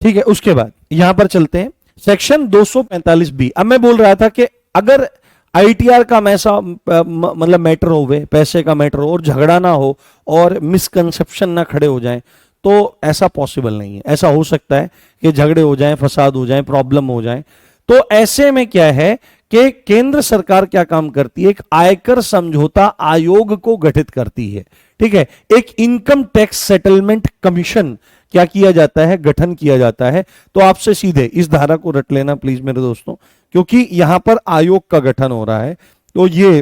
ठीक है। उसके बाद यहां पर चलते हैं सेक्शन 245 बी। अब मैं बोल रहा था कि अगर आईटीआर का ऐसा मतलब मैटर हो, पैसे का मैटर हो और झगड़ा ना हो और मिसकंसेप्शन ना खड़े हो जाएं, तो ऐसा पॉसिबल नहीं है। ऐसा हो सकता है कि झगड़े हो जाएं, फसाद हो जाएं, प्रॉब्लम हो जाएं, तो ऐसे में क्या है कि केंद्र सरकार क्या काम करती है, एक आयकर समझौता आयोग को गठित करती है, ठीक है। एक इनकम टैक्स सेटलमेंट कमीशन क्या किया जाता है, गठन किया जाता है। तो आपसे सीधे इस धारा को रट लेना प्लीज मेरे दोस्तों, क्योंकि यहां पर आयोग का गठन हो रहा है, तो ये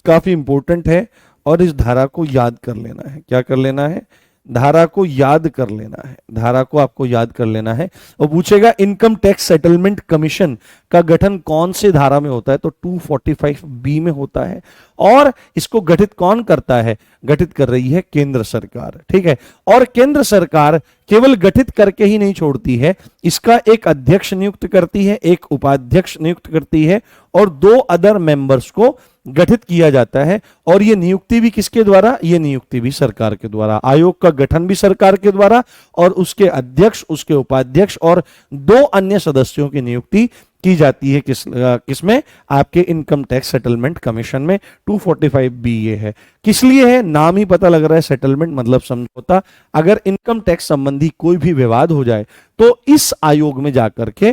काफी इंपॉर्टेंट है और इस धारा को याद कर लेना है। क्या कर लेना है, धारा को याद कर लेना है, धारा को आपको याद कर लेना है। और पूछेगा इनकम टैक्स सेटलमेंट कमीशन का गठन कौन से धारा में होता है, तो 245 बी में होता है। और इसको गठित कौन करता है, गठित कर रही है केंद्र सरकार, ठीक है। और केंद्र सरकार केवल गठित करके ही नहीं छोड़ती है, इसका एक अध्यक्ष नियुक्त करती है, एक उपाध्यक्ष नियुक्त करती है और 2 अदर मेंबर्स को गठित किया जाता है। और यह नियुक्ति भी किसके द्वारा, यह नियुक्ति भी सरकार के द्वारा, आयोग का गठन भी सरकार के द्वारा और उसके अध्यक्ष, उसके उपाध्यक्ष और 2 अन्य सदस्यों की नियुक्ति की जाती है किसमें, आपके इनकम टैक्स सेटलमेंट कमीशन में। 245 बी ये है, किस लिए है, नाम ही पता लग रहा है, सेटलमेंट मतलब समझौता। अगर इनकम टैक्स संबंधी कोई भी विवाद हो जाए तो इस आयोग में जाकर के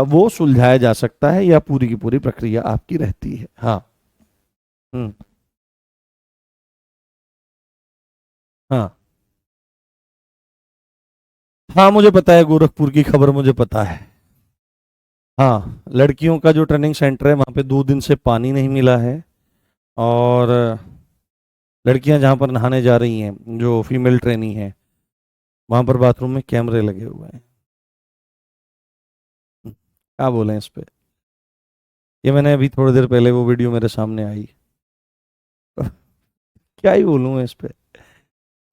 वो सुलझाया जा सकता है, या पूरी की पूरी प्रक्रिया आपकी रहती है। हाँ हम्म हाँ हाँ मुझे पता है, गोरखपुर की खबर मुझे पता है। हाँ लड़कियों का जो ट्रेनिंग सेंटर है वहां पे 2 दिन से पानी नहीं मिला है, और लड़कियां जहां पर नहाने जा रही हैं, जो फीमेल ट्रेनी है, वहां पर बाथरूम में कैमरे लगे हुए हैं। क्या बोले इस पे, ये मैंने अभी थोड़ी देर पहले वो वीडियो मेरे सामने आई। क्या ही बोलूं मैं इस पे,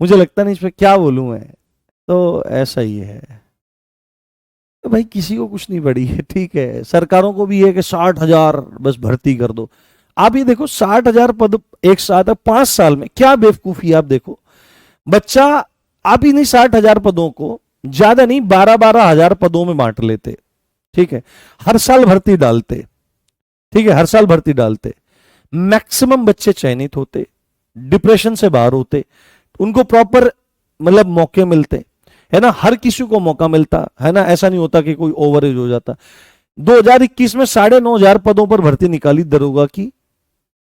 मुझे लगता नहीं इस पे क्या बोलूं मैं। तो ऐसा ही है। तो भाई किसी को कुछ नहीं पड़ी है, ठीक है, सरकारों को भी है कि 60,000 बस भर्ती कर दो। आप ये देखो 60,000 पद एक साथ है 5 साल में, क्या बेवकूफी। आप देखो बच्चा, आप इन्हीं 60,000 पदों को ज्यादा नहीं 12-12 हजार पदों में बांट लेते, ठीक है, हर साल भर्ती डालते, ठीक है, हर साल भर्ती डालते, मैक्सिमम बच्चे चयनित होते, डिप्रेशन से बाहर होते, उनको प्रॉपर मतलब मौके मिलते, है ना, हर किसी को मौका मिलता है ना, ऐसा नहीं होता कि कोई ओवर एज हो जाता। 2021 में 9,500 पदों पर भर्ती निकाली दरोगा की,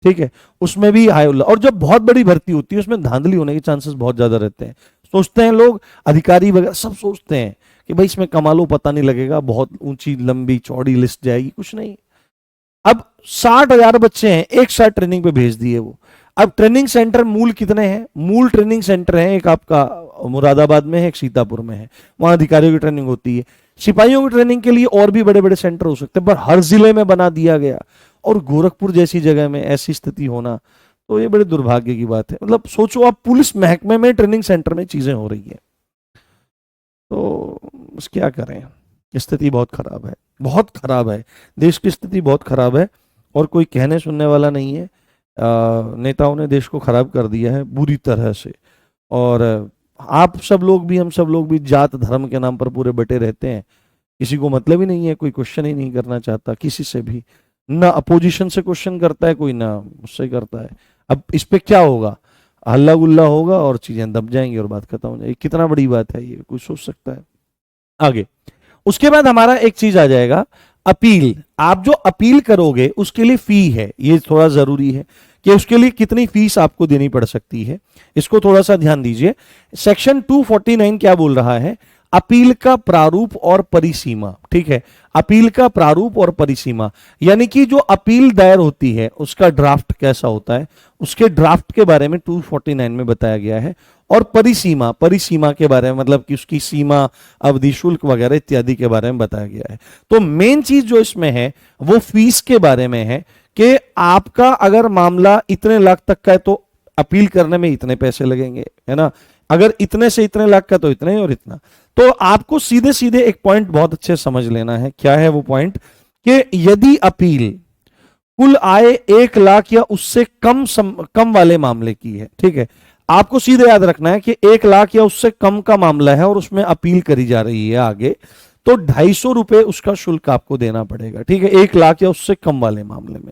ठीक है, उसमें भी हाई उल्ला, और जब बहुत बड़ी भर्ती होती है उसमें धांधली होने के चांसेस बहुत ज्यादा रहते हैं। सोचते हैं लोग, अधिकारी वगैरह सब सोचते हैं कि भाई इसमें कमा लो, पता नहीं लगेगा, बहुत ऊंची लंबी चौड़ी लिस्ट जाएगी, कुछ नहीं। अब 60,000 बच्चे हैं, एक साथ ट्रेनिंग पे भेज दिए वो। अब ट्रेनिंग सेंटर मूल कितने हैं? मूल ट्रेनिंग सेंटर है एक आपका मुरादाबाद में है, एक सीतापुर में है, वहां अधिकारियों की ट्रेनिंग होती है। सिपाहियों की ट्रेनिंग के लिए और भी बड़े बड़े सेंटर हो सकते हैं, पर हर जिले में बना दिया गया, और गोरखपुर जैसी जगह में ऐसी स्थिति होना, तो ये बड़े दुर्भाग्य की बात है। मतलब सोचो आप, पुलिस महकमे में ट्रेनिंग सेंटर में चीजें हो रही है, तो बस क्या करें, स्थिति बहुत खराब है, बहुत खराब है, देश की स्थिति बहुत खराब है, और कोई कहने सुनने वाला नहीं है। नेताओं ने देश को खराब कर दिया है बुरी तरह से, और आप सब लोग भी, हम सब लोग भी जात धर्म के नाम पर पूरे बटे रहते हैं, किसी को मतलब ही नहीं है, कोई क्वेश्चन ही नहीं करना चाहता किसी से भी, ना अपोजिशन से क्वेश्चन करता है कोई, ना मुझसे करता है। अब इस पे क्या होगा? हल्ला गुल्ला होगा और चीजें दब जाएंगी और बात खत्म हो जाएगी। कितना बड़ी बात है ये, कोई सोच सकता है? आगे उसके बाद हमारा एक चीज आ जाएगा, अपील। आप जो अपील करोगे उसके लिए फी है, ये थोड़ा जरूरी है कि उसके लिए कितनी फीस आपको देनी पड़ सकती है, इसको थोड़ा सा ध्यान दीजिए। सेक्शन 249 क्या बोल रहा है? अपील का प्रारूप और परिसीमा, ठीक है, अपील का प्रारूप और परिसीमा, यानी कि जो अपील दायर होती है उसका ड्राफ्ट कैसा होता है, उसके ड्राफ्ट के बारे में 249 में बताया गया है। और परिसीमा, परिसीमा के बारे में मतलब कि उसकी सीमा, अवधि, शुल्क वगैरह इत्यादि के बारे में बताया गया है। तो मेन चीज जो इसमें है वो फीस के बारे में है कि आपका अगर मामला इतने लाख तक का है तो अपील करने में इतने पैसे लगेंगे, है ना, अगर इतने से इतने लाख का तो इतने ही, और इतना। तो आपको सीधे सीधे एक पॉइंट बहुत अच्छे समझ लेना है, क्या है वो पॉइंट, कि यदि अपील कुल आय 1 लाख या उससे कम वाले मामले की है, ठीक है, आपको सीधे याद रखना है कि 1 लाख या उससे कम का मामला है और उसमें अपील करी जा रही है आगे, तो 250 रुपए उसका शुल्क आपको देना पड़ेगा, ठीक है, 1 लाख या उससे कम वाले मामले में।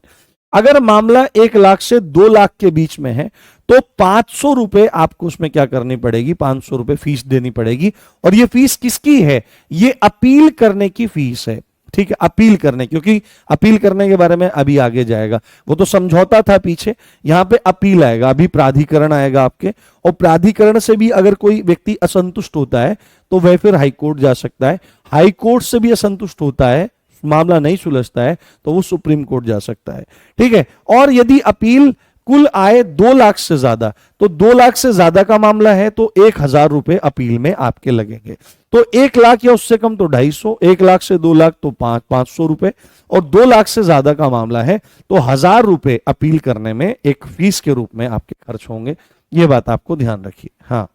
अगर मामला 1 लाख से 2 लाख के बीच में है तो 500 रुपए आपको उसमें क्या करनी पड़ेगी, 500 रुपए फीस देनी पड़ेगी। और ये फीस किसकी है? ये अपील करने की फीस है, ठीक है, अपील करने, क्योंकि अपील करने के बारे में अभी आगे जाएगा, वो तो समझौता था पीछे, यहां पे अपील आएगा, अभी प्राधिकरण आएगा आपके, और प्राधिकरण से भी अगर कोई व्यक्ति असंतुष्ट होता है तो वह फिर हाईकोर्ट जा सकता है, हाईकोर्ट से भी असंतुष्ट होता है, मामला नहीं सुलझता है तो वो सुप्रीम कोर्ट जा सकता है, ठीक है। और यदि अपील कुल आय 2 लाख से ज्यादा, तो 2 लाख से ज्यादा का मामला है तो 1,000 रुपए अपील में आपके लगेंगे। तो 1 लाख या उससे कम तो 250, 1 लाख से 2 लाख तो 500 रुपए, और 2 लाख से ज्यादा का मामला है तो 1,000 रुपए अपील करने में एक फीस के रूप में आपके खर्च होंगे। ये बात आपको ध्यान रखिए। हाँ,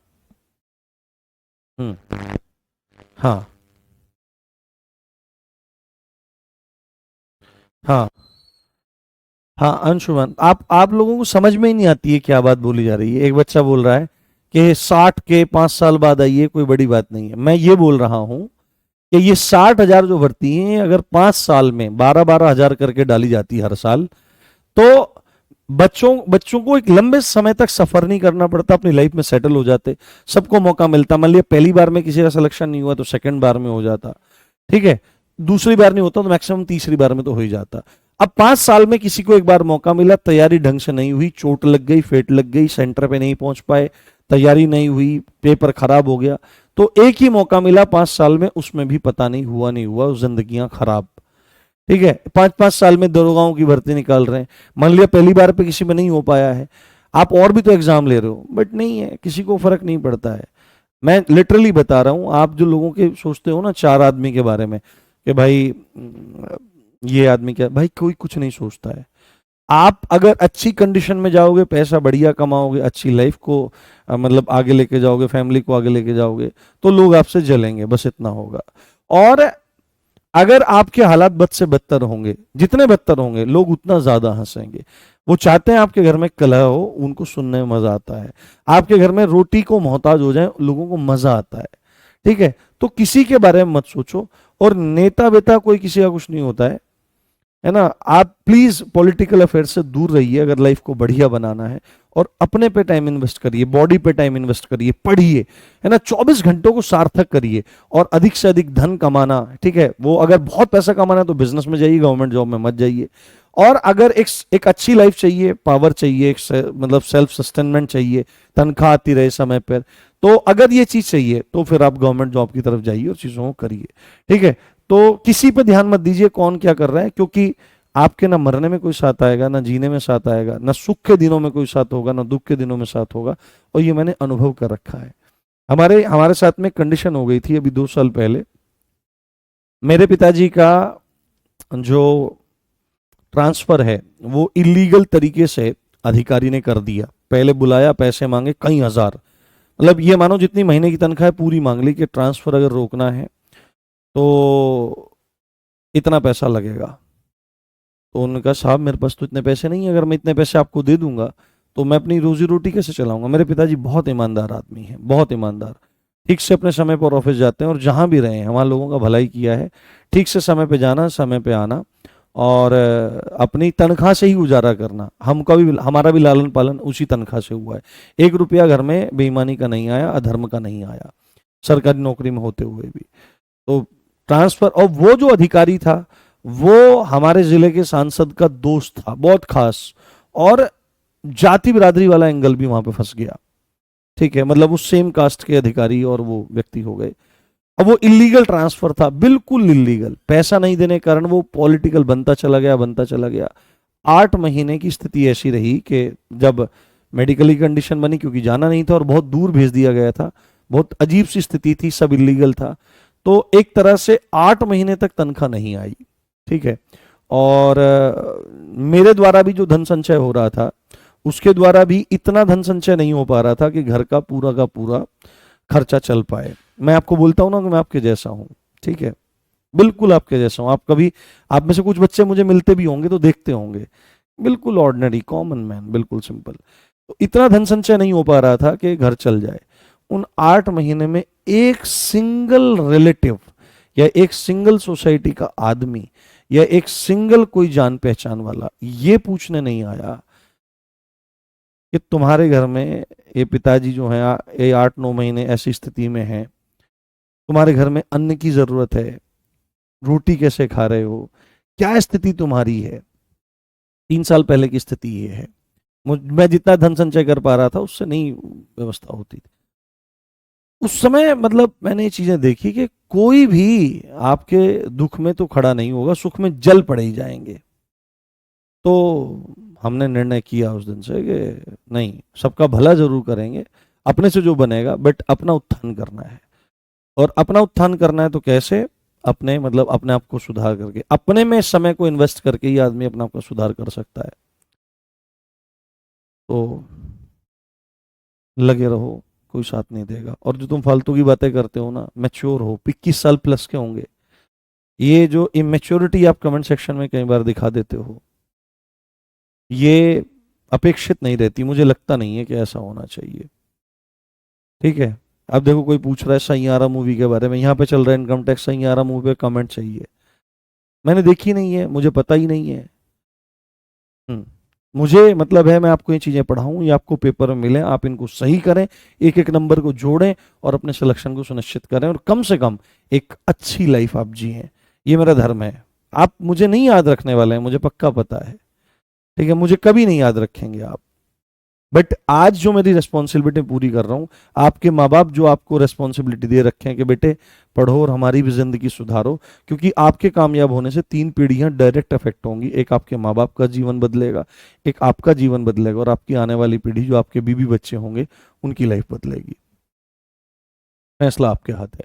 हाँ, हाँ, हाँ, अंशुमान, आप लोगों को समझ में ही नहीं आती है क्या बात बोली जा रही है। एक बच्चा बोल रहा है कि 60 के 5 साल बाद आइए, कोई बड़ी बात नहीं है। मैं ये बोल रहा हूं कि ये 60,000 जो भर्ती हैं अगर 5 साल में 12-12 हजार करके डाली जाती है हर साल, तो बच्चों बच्चों को एक लंबे समय तक सफर नहीं करना पड़ता, अपनी लाइफ में सेटल हो जाते, सबको मौका मिलता। मान लिया पहली बार में किसी का सिलेक्शन नहीं हुआ तो सेकंड बार में हो जाता, ठीक है, दूसरी बार नहीं होता तो मैक्सिमम तीसरी बार में तो हो ही जाता। अब 5 साल में किसी को एक बार मौका मिला, तैयारी ढंग से नहीं हुई, चोट लग गई, फेट लग गई, सेंटर पे नहीं पहुंच पाए, तैयारी नहीं हुई, पेपर खराब हो गया, तो एक ही मौका मिला 5 साल में, उसमें भी पता नहीं हुआ नहीं हुआ, जिंदगियां खराब, ठीक है। 5-5 साल में दरोगाओं की भर्ती निकाल रहे हैं, मान लिया पहली बार पे किसी में नहीं हो पाया है, आप और भी तो एग्जाम ले रहे हो, बट नहीं है, किसी को फर्क नहीं पड़ता है। मैं लिटरली बता रहा हूं, आप जो लोगों के सोचते हो ना 4 आदमी के बारे में कि भाई ये आदमी क्या, भाई कोई कुछ नहीं सोचता है। आप अगर अच्छी कंडीशन में जाओगे, पैसा बढ़िया कमाओगे, अच्छी लाइफ को मतलब आगे लेके जाओगे, फैमिली को आगे लेके जाओगे, तो लोग आपसे जलेंगे, बस इतना होगा। और अगर आपके हालात बद से बदतर होंगे, जितने बदतर होंगे लोग उतना ज्यादा हंसेंगे। वो चाहते हैं आपके घर में कलह हो, उनको सुनने में मजा आता है। आपके घर में रोटी को मोहताज हो जाए, लोगों को मजा आता है। ठीक है, तो किसी के बारे में मत सोचो। और नेता वेता कोई किसी का कुछ नहीं होता है ना। आप प्लीज पॉलिटिकल अफेयर से दूर रहिए अगर लाइफ को बढ़िया बनाना है। और अपने पे टाइम इन्वेस्ट करिए, बॉडी पे टाइम इन्वेस्ट करिए, पढ़िए, है ना, 24 घंटों को सार्थक करिए। और अधिक से अधिक धन कमाना, ठीक है, वो अगर बहुत पैसा कमाना है तो बिजनेस में जाइए, गवर्नमेंट जॉब में मत जाइए। और अगर एक अच्छी लाइफ चाहिए, पावर चाहिए, मतलब सेल्फ सस्टेनमेंट चाहिए, तनख्वाह आती रहे समय पर, तो अगर ये चीज चाहिए तो फिर आप गवर्नमेंट जॉब की तरफ जाइए और चीजों को करिए। ठीक है, तो किसी पे ध्यान मत दीजिए कौन क्या कर रहा है, क्योंकि आपके ना मरने में कोई साथ आएगा, ना जीने में साथ आएगा, ना सुख के दिनों में कोई साथ होगा, ना दुख के दिनों में साथ होगा। और ये मैंने अनुभव कर रखा है। हमारे हमारे साथ में कंडीशन हो गई थी अभी 2 साल पहले। मेरे पिताजी का जो ट्रांसफर है वो इलीगल तरीके से अधिकारी ने कर दिया। पहले बुलाया, पैसे मांगे कई हजार, मतलब ये मानो जितनी महीने की तनख्वाह है पूरी मांग ली कि ट्रांसफर अगर रोकना है तो इतना पैसा लगेगा। तो उन्होंने कहा साहब मेरे पास तो इतने पैसे नहीं है, अगर मैं इतने पैसे आपको दे दूंगा तो मैं अपनी रोजी रोटी कैसे चलाऊंगा। मेरे पिताजी बहुत ईमानदार आदमी हैं, बहुत ईमानदार, ठीक से अपने समय पर ऑफिस जाते हैं और जहां भी रहे हैं वहां लोगों का भलाई किया है। ठीक से समय पे जाना, समय पे आना, और अपनी तनख्वाह से ही गुजारा करना। हमका भी, हमारा भी लालन पालन उसी तनख्वाह से हुआ है। 1 रुपया घर में बेईमानी का नहीं आया, अधर्म का नहीं आया, सरकारी नौकरी में होते हुए भी। तो ट्रांसफर, और वो जो अधिकारी था वो हमारे जिले के सांसद का दोस्त था, बहुत खास। और जाति बिरादरी वाला एंगल भी वहां पे फंस गया। ठीक है, मतलब उस सेम कास्ट के अधिकारी और वो व्यक्ति हो गए। अब वो इलीगल ट्रांसफर था, बिल्कुल इलीगल, पैसा नहीं देने के कारण वो पॉलिटिकल बनता चला गया, बनता चला गया। 8 महीने की स्थिति ऐसी रही कि जब मेडिकली कंडीशन बनी, क्योंकि जाना नहीं था और बहुत दूर भेज दिया गया था, बहुत अजीब सी स्थिति थी, सब इलीगल था। तो एक तरह से 8 महीने तक तनख्वाह नहीं आई। ठीक है, और मेरे द्वारा भी जो धन संचय हो रहा था उसके द्वारा भी इतना धन संचय नहीं हो पा रहा था कि घर का पूरा खर्चा चल पाए। मैं आपको बोलता हूं ना कि मैं आपके जैसा हूं। ठीक है, बिल्कुल आपके जैसा हूं। आप कभी, आप में से कुछ बच्चे मुझे मिलते भी होंगे तो देखते होंगे, बिल्कुल ऑर्डिनरी कॉमन मैन, बिल्कुल सिंपल। तो इतना धन संचय नहीं हो पा रहा था कि घर चल जाए। उन 8 महीने में एक सिंगल रिलेटिव या एक सिंगल सोसाइटी का आदमी या एक सिंगल कोई जान पहचान वाला ये पूछने नहीं आया कि तुम्हारे घर में ये पिताजी जो है ये 8-9 महीने ऐसी स्थिति में है, तुम्हारे घर में अन्न की जरूरत है, रोटी कैसे खा रहे हो, क्या स्थिति तुम्हारी है। 3 साल पहले की स्थिति ये है। मैं जितना धन संचय कर पा रहा था उससे नहीं व्यवस्था होती थी उस समय। मतलब मैंने ये चीजें देखी कि कोई भी आपके दुख में तो खड़ा नहीं होगा, सुख में जल पड़े ही जाएंगे। तो हमने निर्णय किया उस दिन से कि नहीं, सबका भला जरूर करेंगे, अपने से जो बनेगा, बट अपना उत्थान करना है। और अपना उत्थान करना है तो कैसे, अपने मतलब अपने आप को सुधार करके, अपने में समय को इन्वेस्ट करके ही आदमी अपने आप का सुधार कर सकता है। तो लगे रहो, कोई साथ नहीं देगा। और जो तुम फालतू की बातें करते हो ना, मैच्योर हो, 21 साल प्लस के होंगे। ये जो इमेच्योरिटी आप कमेंट सेक्शन में कई बार दिखा देते हो, ये अपेक्षित नहीं रहती, मुझे लगता नहीं है कि ऐसा होना चाहिए। ठीक है, अब देखो कोई पूछ रहा है सैयारा मूवी के बारे में, यहाँ पे चल रहा है इनकम टैक्स, सैयारा मूवी पे कमेंट चाहिए। मैंने देखी नहीं है, मुझे पता ही नहीं है। मुझे मतलब है मैं आपको ये चीजें पढ़ाऊं, ये आपको पेपर में मिले, आप इनको सही करें, एक एक नंबर को जोड़ें और अपने सिलेक्शन को सुनिश्चित करें, और कम से कम एक अच्छी लाइफ आप जिएं। ये मेरा धर्म है। आप मुझे नहीं याद रखने वाले हैं, मुझे पक्का पता है। ठीक है, मुझे कभी नहीं याद रखेंगे आप, बट आज जो मेरी रिस्पॉन्सिबिलिटी पूरी कर रहा हूं, आपके माँ बाप जो आपको रिस्पॉन्सिबिलिटी दे रखे हैं कि बेटे पढ़ो और हमारी भी जिंदगी सुधारो, क्योंकि आपके कामयाब होने से 3 पीढ़ियां डायरेक्ट अफेक्ट होंगी। एक आपके माँ बाप का जीवन बदलेगा, एक आपका जीवन बदलेगा, और आपकी आने वाली पीढ़ी जो आपके बीवी बच्चे होंगे उनकी लाइफ बदलेगी। फैसला आपके हाथ है।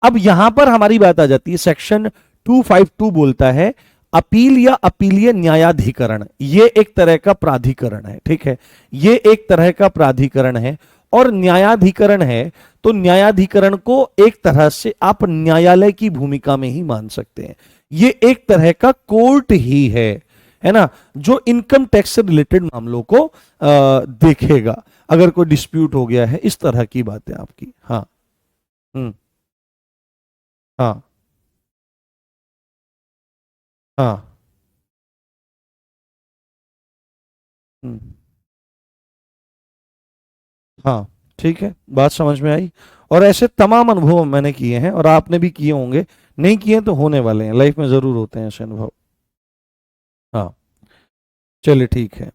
अब यहां पर हमारी बात आ जाती है, सेक्शन 252 बोलता है अपील या अपीलीय न्यायाधिकरण ये एक तरह का प्राधिकरण है, ठीक है, ये एक तरह का प्राधिकरण है। और न्यायाधिकरण है तो न्यायाधिकरण को एक तरह से आप न्यायालय की भूमिका में ही मान सकते हैं। ये एक तरह का कोर्ट ही है ना, जो इनकम टैक्स से रिलेटेड मामलों को देखेगा अगर कोई डिस्प्यूट हो गया है, इस तरह की बात है आपकी। हाँ। हम्म। हाँ। हाँ। हम्म। हाँ, ठीक है, बात समझ में आई। और ऐसे तमाम अनुभव मैंने किए हैं और आपने भी किए होंगे, नहीं किए तो होने वाले हैं, लाइफ में जरूर होते हैं ऐसे अनुभव। हाँ, चलिए ठीक है।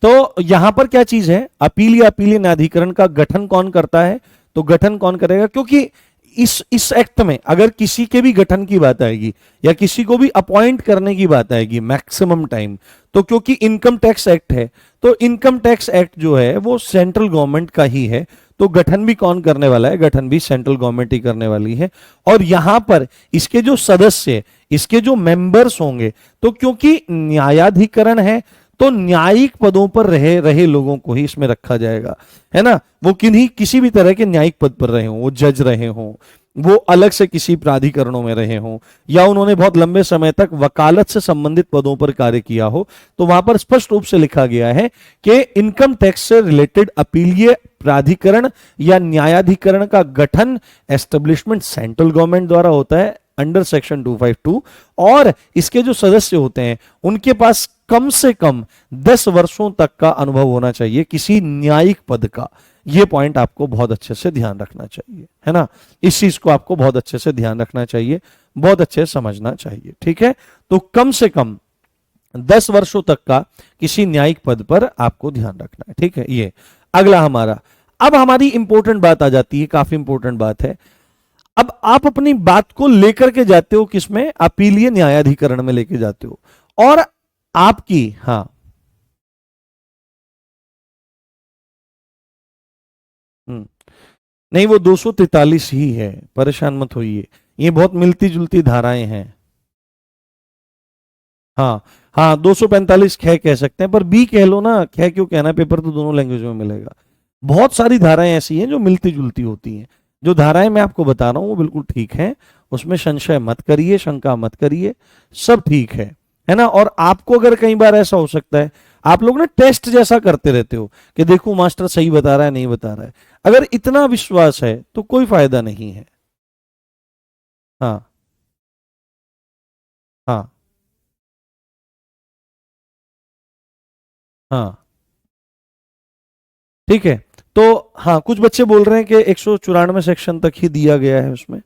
तो यहां पर क्या चीज है, अपील या अपीलीय न्यायाधिकरण का गठन कौन करता है? तो गठन कौन करेगा, क्योंकि इस एक्ट में अगर किसी के भी गठन की बात आएगी या किसी को भी अपॉइंट करने की बात आएगी मैक्सिमम टाइम, तो क्योंकि इनकम टैक्स एक्ट है, तो इनकम टैक्स एक्ट जो है वो सेंट्रल गवर्नमेंट का ही है, तो गठन भी कौन करने वाला है? गठन भी सेंट्रल गवर्नमेंट ही करने वाली है। और यहां पर इसके जो सदस्य, इसके जो मेंबर्स होंगे, तो क्योंकि न्यायाधिकरण है तो न्यायिक पदों पर रहे रहे लोगों को ही इसमें रखा जाएगा, है ना। वो किन्हीं किसी भी तरह के न्यायिक पद पर रहे हों, वो जज रहे हों, वो अलग से किसी प्राधिकरणों में रहे हों, या उन्होंने बहुत लंबे समय तक वकालत से संबंधित पदों पर कार्य किया हो, तो वहां पर स्पष्ट रूप से लिखा गया है कि इनकम टैक्स से रिलेटेड अपीलीय प्राधिकरण या न्यायाधिकरण का गठन एस्टेब्लिशमेंट सेंट्रल गवर्नमेंट द्वारा होता है अंडर सेक्शन 252। और इसके जो सदस्य होते हैं उनके पास कम से कम 10 वर्षों तक का अनुभव होना चाहिए किसी न्यायिक पद का। यह पॉइंट आपको बहुत अच्छे से ध्यान रखना चाहिए, है ना, इस चीज को आपको बहुत अच्छे से ध्यान रखना चाहिए, बहुत अच्छे से समझना चाहिए, ठीक है। तो कम से कम 10 वर्षों तक का किसी न्यायिक पद पर आपको ध्यान रखना है, ठीक है। ये अगला हमारा, अब हमारी इंपॉर्टेंट बात आ जाती है, काफी इंपॉर्टेंट बात है। अब आप अपनी बात को लेकर के जाते हो किसमें? अपीलीय न्यायाधिकरण में लेके जाते हो। और आपकी, हाँ, हम्म, नहीं वो 243 ही है, परेशान मत होइए, ये बहुत मिलती जुलती धाराएं हैं। हाँ, हाँ, 245 ख कह सकते हैं, पर बी कह लो ना, ख क्यों कहना, पेपर तो दोनों लैंग्वेज में मिलेगा। बहुत सारी धाराएं ऐसी हैं जो मिलती जुलती होती हैं। जो धाराएं मैं आपको बता रहा हूं वो बिल्कुल ठीक है, उसमें संशय मत करिए, शंका मत करिए, सब ठीक है ना। और आपको अगर कई बार ऐसा हो सकता है, आप लोग ना टेस्ट जैसा करते रहते हो कि देखो मास्टर सही बता रहा है नहीं बता रहा है, अगर इतना विश्वास है तो कोई फायदा नहीं है। हाँ। हाँ। हाँ, ठीक है। तो हाँ, कुछ बच्चे बोल रहे हैं कि 194 सेक्शन तक ही दिया गया है उसमें,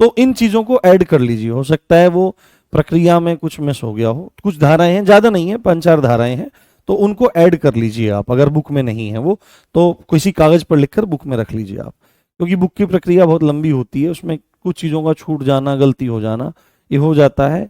तो इन चीजों को ऐड कर लीजिए, हो सकता है वो प्रक्रिया में कुछ मिस हो गया हो। कुछ धाराएं हैं, ज्यादा नहीं है, 5-4 धाराएं हैं, तो उनको ऐड कर लीजिए आप, अगर बुक में नहीं है वो तो किसी कागज पर लिखकर बुक में रख लीजिए आप, क्योंकि बुक की प्रक्रिया बहुत लंबी होती है, उसमें कुछ चीजों का छूट जाना, गलती हो जाना, ये हो जाता है।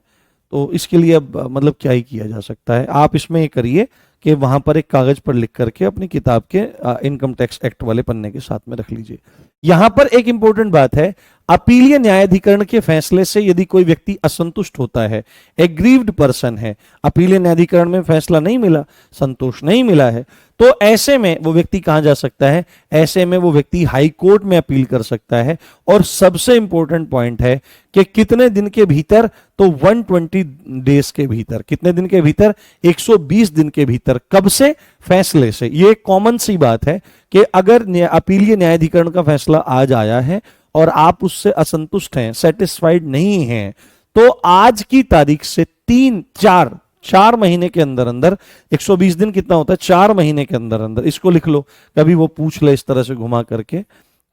तो इसके लिए अब मतलब क्या ही किया जा सकता है, आप इसमें ये करिए कि वहां पर एक कागज पर लिख करके अपनी किताब के इनकम टैक्स एक्ट वाले पन्ने के साथ में रख लीजिए। यहां पर एक इंपॉर्टेंट बात है, अपीलीय न्यायाधिकरण के फैसले से यदि कोई व्यक्ति असंतुष्ट होता है, एग्रीव्ड पर्सन है, अपीलीय न्यायाधिकरण में फैसला नहीं मिला, संतोष नहीं मिला है, तो ऐसे में वो व्यक्ति कहां जा सकता है? ऐसे में वो व्यक्ति हाई कोर्ट में अपील कर सकता है। और सबसे इंपॉर्टेंट पॉइंट है कि कितने दिन के भीतर? तो 120 डेज के भीतर। कितने दिन के भीतर? 120 दिन के भीतर। कब से? फैसले से। ये कॉमन सी बात है कि अगर अपीलीय न्यायाधिकरण का फैसला आज आया है और आप उससे असंतुष्ट हैं, सेटिस्फाइड नहीं हैं, तो आज की तारीख से 4 महीने के अंदर अंदर, 120 दिन कितना होता है? 4 महीने के अंदर अंदर, इसको लिख लो, कभी वो पूछ ले इस तरह से घुमा करके।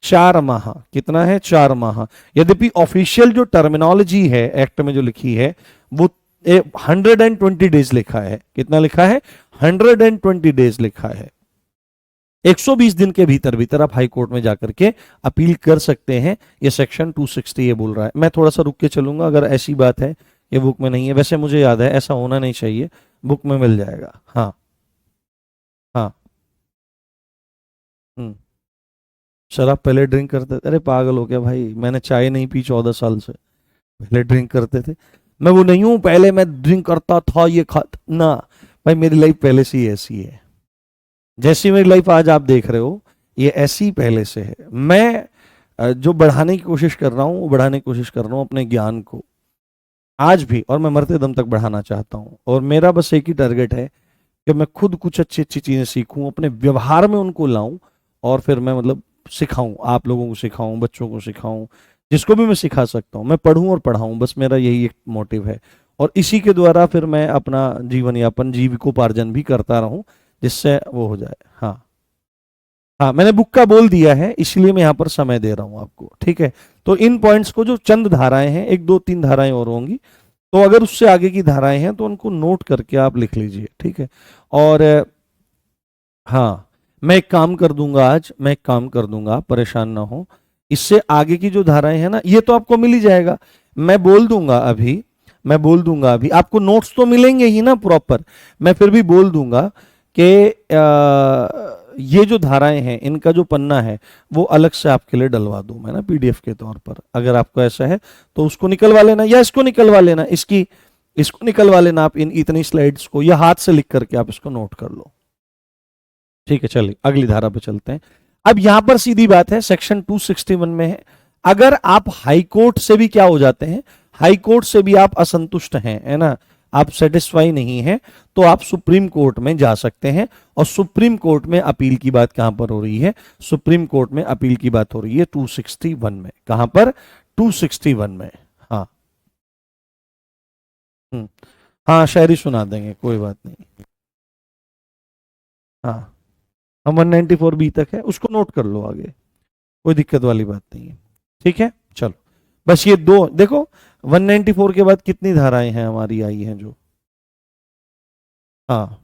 4 माह, कितना है? 4 माह। यद्यपि ऑफिशियल जो टर्मिनोलॉजी है एक्ट में जो लिखी है वो 120 डेज लिखा है। कितना लिखा है? 120 डेज लिखा है। 120 दिन के भीतर भीतर आप हाई कोर्ट में जाकर के अपील कर सकते हैं, ये सेक्शन 260 ये बोल रहा है। मैं थोड़ा सा रुक के चलूंगा, अगर ऐसी बात है ये बुक में नहीं है, वैसे मुझे याद है ऐसा होना नहीं चाहिए, बुक में मिल जाएगा। हाँ। हाँ। हम्म। शराब पहले ड्रिंक करते थे? अरे पागल हो क्या भाई, मैंने चाय नहीं पी 14 साल से, पहले ड्रिंक करते थे। मैं वो नहीं हूं पहले मैं ड्रिंक करता था ये खाता ना। भाई मेरी लाइफ पहले से ही ऐसी है, जैसी मेरी लाइफ आज आप देख रहे हो ये ऐसी पहले से है। मैं जो बढ़ाने की कोशिश कर रहा हूँ वो बढ़ाने की कोशिश कर रहा हूँ अपने ज्ञान को आज भी, और मैं मरते दम तक बढ़ाना चाहता हूँ। और मेरा बस एक ही टारगेट है कि मैं खुद कुछ अच्छी अच्छी चीजें सीखूं, अपने व्यवहार में उनको लाऊं, और फिर मैं मतलब सिखाऊं, आप लोगों को सिखाऊं, बच्चों को सिखाऊं, जिसको भी मैं सिखा सकता हूं मैं पढ़ूं और पढ़ाऊं। बस मेरा यही एक मोटिव है, और इसी के द्वारा फिर मैं अपना जीवन यापन जीविकोपार्जन भी करता रहूं, जिससे वो हो जाए। हाँ हाँ, मैंने बुक का बोल दिया है इसलिए मैं यहाँ पर समय दे रहा हूँ आपको, ठीक है। तो इन पॉइंट्स को, जो चंद धाराएं हैं, एक दो तीन धाराएं और होंगी, तो अगर उससे आगे की धाराएं हैं तो उनको नोट करके आप लिख लीजिए, ठीक है। और हाँ, मैं एक काम कर दूंगा, आज मैं एक काम कर दूंगा, परेशान ना हो। इससे आगे की जो धाराएं हैं ना, ये तो आपको मिल ही जाएगा। मैं बोल दूंगा अभी, मैं बोल दूंगा अभी, आपको नोट्स तो मिलेंगे ही ना प्रॉपर। मैं फिर भी बोल दूंगा कि ये जो धाराएं हैं इनका जो पन्ना है वो अलग से आपके लिए डलवा दूं मैं ना पीडीएफ के तौर पर। अगर आपको ऐसा है तो उसको निकलवा लेना, या इसको निकलवा लेना, इसको निकलवा लेना आप, इन इतनी स्लाइड्स को, या हाथ से लिख करके आप इसको नोट कर लो। ठीक है, चलिए अगली धारा पे चलते हैं। अब यहां पर सीधी बात है, सेक्शन 261 में है, अगर आप हाई कोर्ट से भी क्या हो जाते हैं, हाई कोर्ट से भी आप असंतुष्ट हैं, है ना, आप सेटिस्फाई नहीं हैं, तो आप सुप्रीम कोर्ट में जा सकते हैं। और सुप्रीम कोर्ट में अपील की बात कहां पर हो रही है, सुप्रीम कोर्ट में अपील की बात हो रही है 261 में। कहां पर? 261 में। हाँ। हम्म, हाँ शायरी सुना देंगे, कोई बात नहीं। हाँ, हम 194 बी तक है, उसको नोट कर लो आगे, कोई दिक्कत वाली बात नहीं है। ठीक है, चलो, बस ये दो देखो। 194 के बाद कितनी धाराएं हैं हमारी आई हैं जो? हाँ,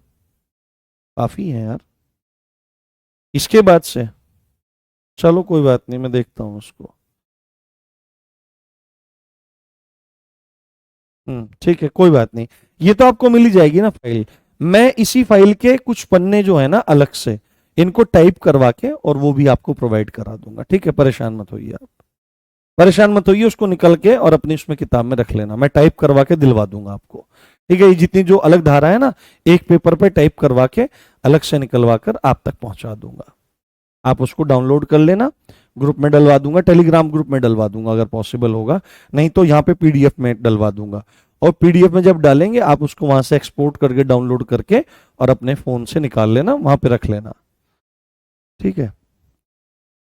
काफी है यार इसके बाद से। चलो कोई बात नहीं, मैं देखता हूँ उसको। ठीक है, कोई बात नहीं, ये तो आपको मिल ही जाएगी ना फाइल। मैं इसी फाइल के कुछ पन्ने जो है ना अलग से, इनको टाइप करवा के और वो भी आपको प्रोवाइड करा दूंगा, ठीक है। परेशान मत होइए आप, परेशान मत होइए, उसको निकल के और अपनी उसमें किताब में रख लेना, मैं टाइप करवा के दिलवा दूंगा आपको। ठीक है, ये जितनी जो अलग धारा है ना, एक पेपर पे टाइप करवा के अलग से निकलवा कर आप तक पहुंचा दूंगा। आप उसको डाउनलोड कर लेना, ग्रुप में डलवा दूंगा, टेलीग्राम ग्रुप में डलवा दूंगा अगर पॉसिबल होगा, नहीं तो यहाँ पे पीडीएफ में डलवा दूंगा। और पीडीएफ में जब डालेंगे आप उसको वहां से एक्सपोर्ट करके डाउनलोड करके और अपने फोन से निकाल लेना, वहां पे रख लेना, ठीक है।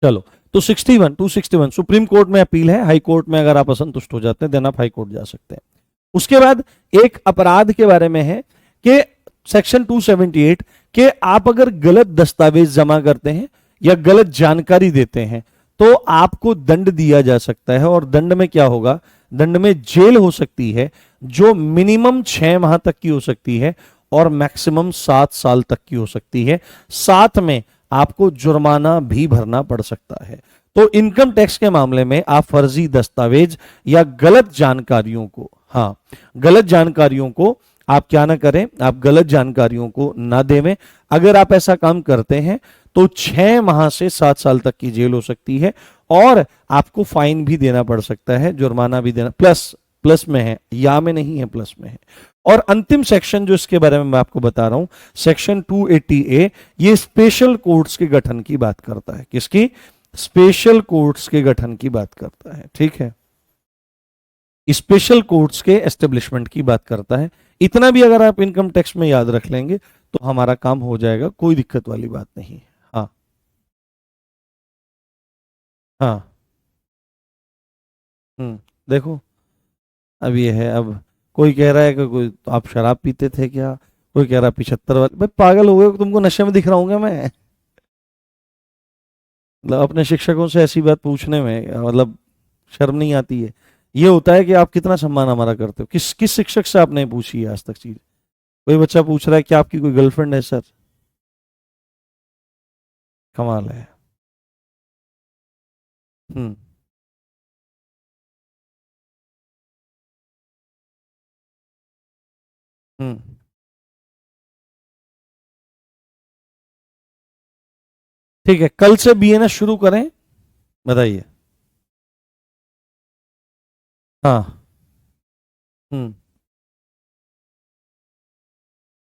चलो, तो 261 सुप्रीम कोर्ट में अपील है, हाई कोर्ट में अगर आप असंतुष्ट हो जाते हैं देन आप हाई कोर्ट जा सकते हैं। उसके बाद एक अपराध के बारे में है कि सेक्शन 278 के आप अगर गलत दस्तावेज जमा करते हैं या गलत जानकारी देते हैं तो आपको दंड दिया जा सकता है। और दंड में क्या होगा, दंड में जेल हो सकती है जो मिनिमम 6 माह तक की हो सकती है और मैक्सिमम 7 साल तक की हो सकती है। साथ में आपको जुर्माना भी भरना पड़ सकता है। तो इनकम टैक्स के मामले में आप फर्जी दस्तावेज या गलत जानकारियों को, हाँ, गलत जानकारियों को आप क्या ना करें, आप गलत जानकारियों को ना देवें। अगर आप ऐसा काम करते हैं तो 6 माह से 7 साल तक की जेल हो सकती है और आपको फाइन भी देना पड़ सकता है, जुर्माना भी देना, प्लस प्लस में है, या में नहीं है, प्लस में है। और अंतिम सेक्शन जो इसके बारे में मैं आपको बता रहा हूं, सेक्शन 280A, ये स्पेशल कोर्ट्स के गठन की बात करता है। किसकी? स्पेशल कोर्ट्स के गठन की बात करता है, ठीक है, स्पेशल कोर्ट्स के एस्टेब्लिशमेंट की बात करता है। इतना भी अगर आप इनकम टैक्स में याद रख लेंगे तो हमारा काम हो जाएगा, कोई दिक्कत वाली बात नहीं। हाँ हाँ। देखो, अब ये है, अब कोई कह रहा है कि कोई तो आप शराब पीते थे क्या, कोई कह रहा है 75 वाले, भाई पागल हो गए, तुमको नशे में दिख रहा हूँ क्या मैं? मतलब अपने शिक्षकों से ऐसी बात पूछने में मतलब शर्म नहीं आती है? ये होता है कि आप कितना सम्मान हमारा करते हो। किस किस शिक्षक से आपने पूछी है आज तक चीज? कोई बच्चा पूछ रहा है कि आपकी कोई गर्लफ्रेंड है सर? कमाल है। हम्म हम्म ठीक है, कल से बीएनएस शुरू करें, बताइए। हाँ हम्म।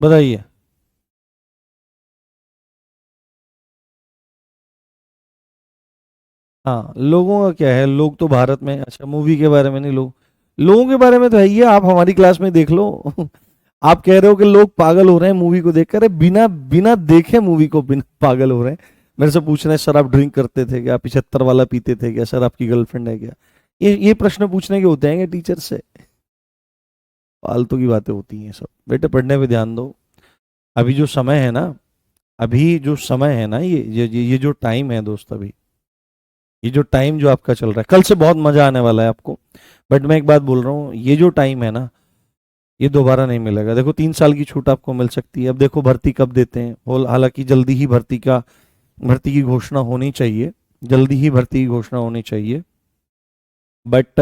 बताइए। हाँ, लोगों का क्या है, लोग तो भारत में, अच्छा मूवी के बारे में नहीं, लोग, लोगों के बारे में तो है ही है, आप हमारी क्लास में देख लो। आप कह रहे हो कि लोग पागल हो रहे हैं मूवी को देखकर, अरे बिना बिना देखे मूवी को बिना पागल हो रहे हैं। मेरे से पूछ रहे हैं सर आप ड्रिंक करते थे क्या, 75 वाला पीते थे क्या, सर आपकी गर्लफ्रेंड है क्या। ये प्रश्न पूछने के होते हैं टीचर से, फालतू की बातें होती हैं सब। बेटे पढ़ने पे ध्यान दो। अभी जो समय है ना, अभी जो समय है ना, ये जो टाइम है दोस्त, अभी ये जो टाइम जो आपका चल रहा है, कल से बहुत मजा आने वाला है आपको। बट मैं एक बात बोल रहा हूँ, ये जो टाइम है ना, ये दोबारा नहीं मिलेगा। देखो 3 साल की छूट आपको मिल सकती है, अब देखो भर्ती कब देते हैं, हालांकि जल्दी ही भर्ती की घोषणा होनी चाहिए, जल्दी ही भर्ती की घोषणा होनी चाहिए। बट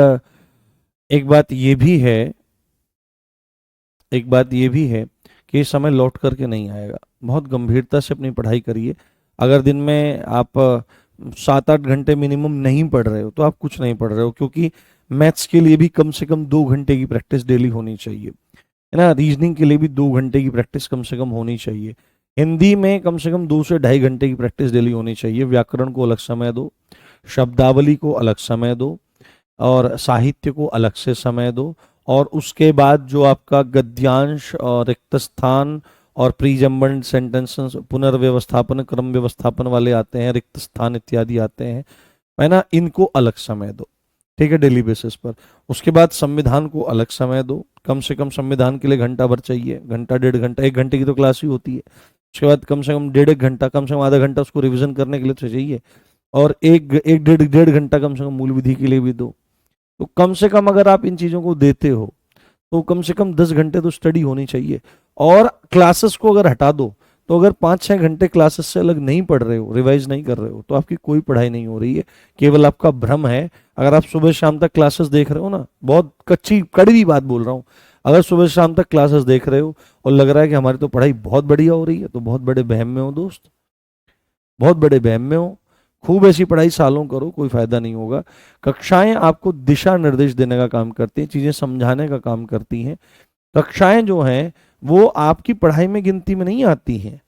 एक बात ये भी है, एक बात ये भी है कि ये समय लौट करके नहीं आएगा। बहुत गंभीरता से अपनी पढ़ाई करिए। अगर दिन में आप 7-8 घंटे मिनिमम नहीं पढ़ रहे हो तो आप कुछ नहीं पढ़ रहे हो, क्योंकि मैथ्स के लिए भी कम से कम 2 घंटे की प्रैक्टिस डेली होनी चाहिए, है ना। रीजनिंग के लिए भी 2 घंटे की प्रैक्टिस कम से कम होनी चाहिए। हिंदी में कम से कम 2 से ढाई घंटे की प्रैक्टिस डेली होनी चाहिए। व्याकरण को अलग समय दो, शब्दावली को अलग समय दो, और साहित्य को अलग से समय दो। और उसके बाद जो आपका गद्यांश और रिक्त स्थान और प्रीजम्बन सेंटेंसेस, पुनर्व्यवस्थापन, क्रम व्यवस्थापन वाले आते हैं, रिक्त स्थान इत्यादि आते हैं, है ना, इनको अलग समय दो, ठीक है, डेली बेसिस पर। उसके बाद संविधान को अलग समय दो, कम से कम संविधान के लिए घंटा भर चाहिए, घंटा 1.5 घंटा, 1 घंटे की तो क्लास ही होती है। उसके बाद कम से कम 1.5 घंटा, कम से कम आधा घंटा उसको रिवीजन करने के लिए तो चाहिए। और एक एक 1.5 घंटा कम से कम मूल विधि के लिए भी दो। तो कम से कम अगर आप इन चीज़ों को देते हो तो कम से कम 10 घंटे तो स्टडी होनी चाहिए। और क्लासेस को अगर हटा दो, तो अगर 5-6 घंटे क्लासेस से अलग नहीं पढ़ रहे हो, रिवाइज नहीं कर रहे हो, तो आपकी कोई पढ़ाई नहीं हो रही है, केवल आपका भ्रम है। अगर आप सुबह शाम तक क्लासेस देख रहे हो ना, बहुत कच्ची कड़वी बात बोल रहा हूँ, अगर सुबह शाम तक क्लासेस देख रहे हो और लग रहा है कि हमारी तो पढ़ाई बहुत बढ़िया हो रही है, तो बहुत बड़े वहम में हो दोस्त, बहुत बड़े वहम में हो। खूब ऐसी पढ़ाई सालों करो, कोई फायदा नहीं होगा। कक्षाएं आपको दिशा निर्देश देने का काम करती हैं, चीजें समझाने का काम करती हैं। कक्षाएं जो हैं वो आपकी पढ़ाई में गिनती में नहीं आती हैं।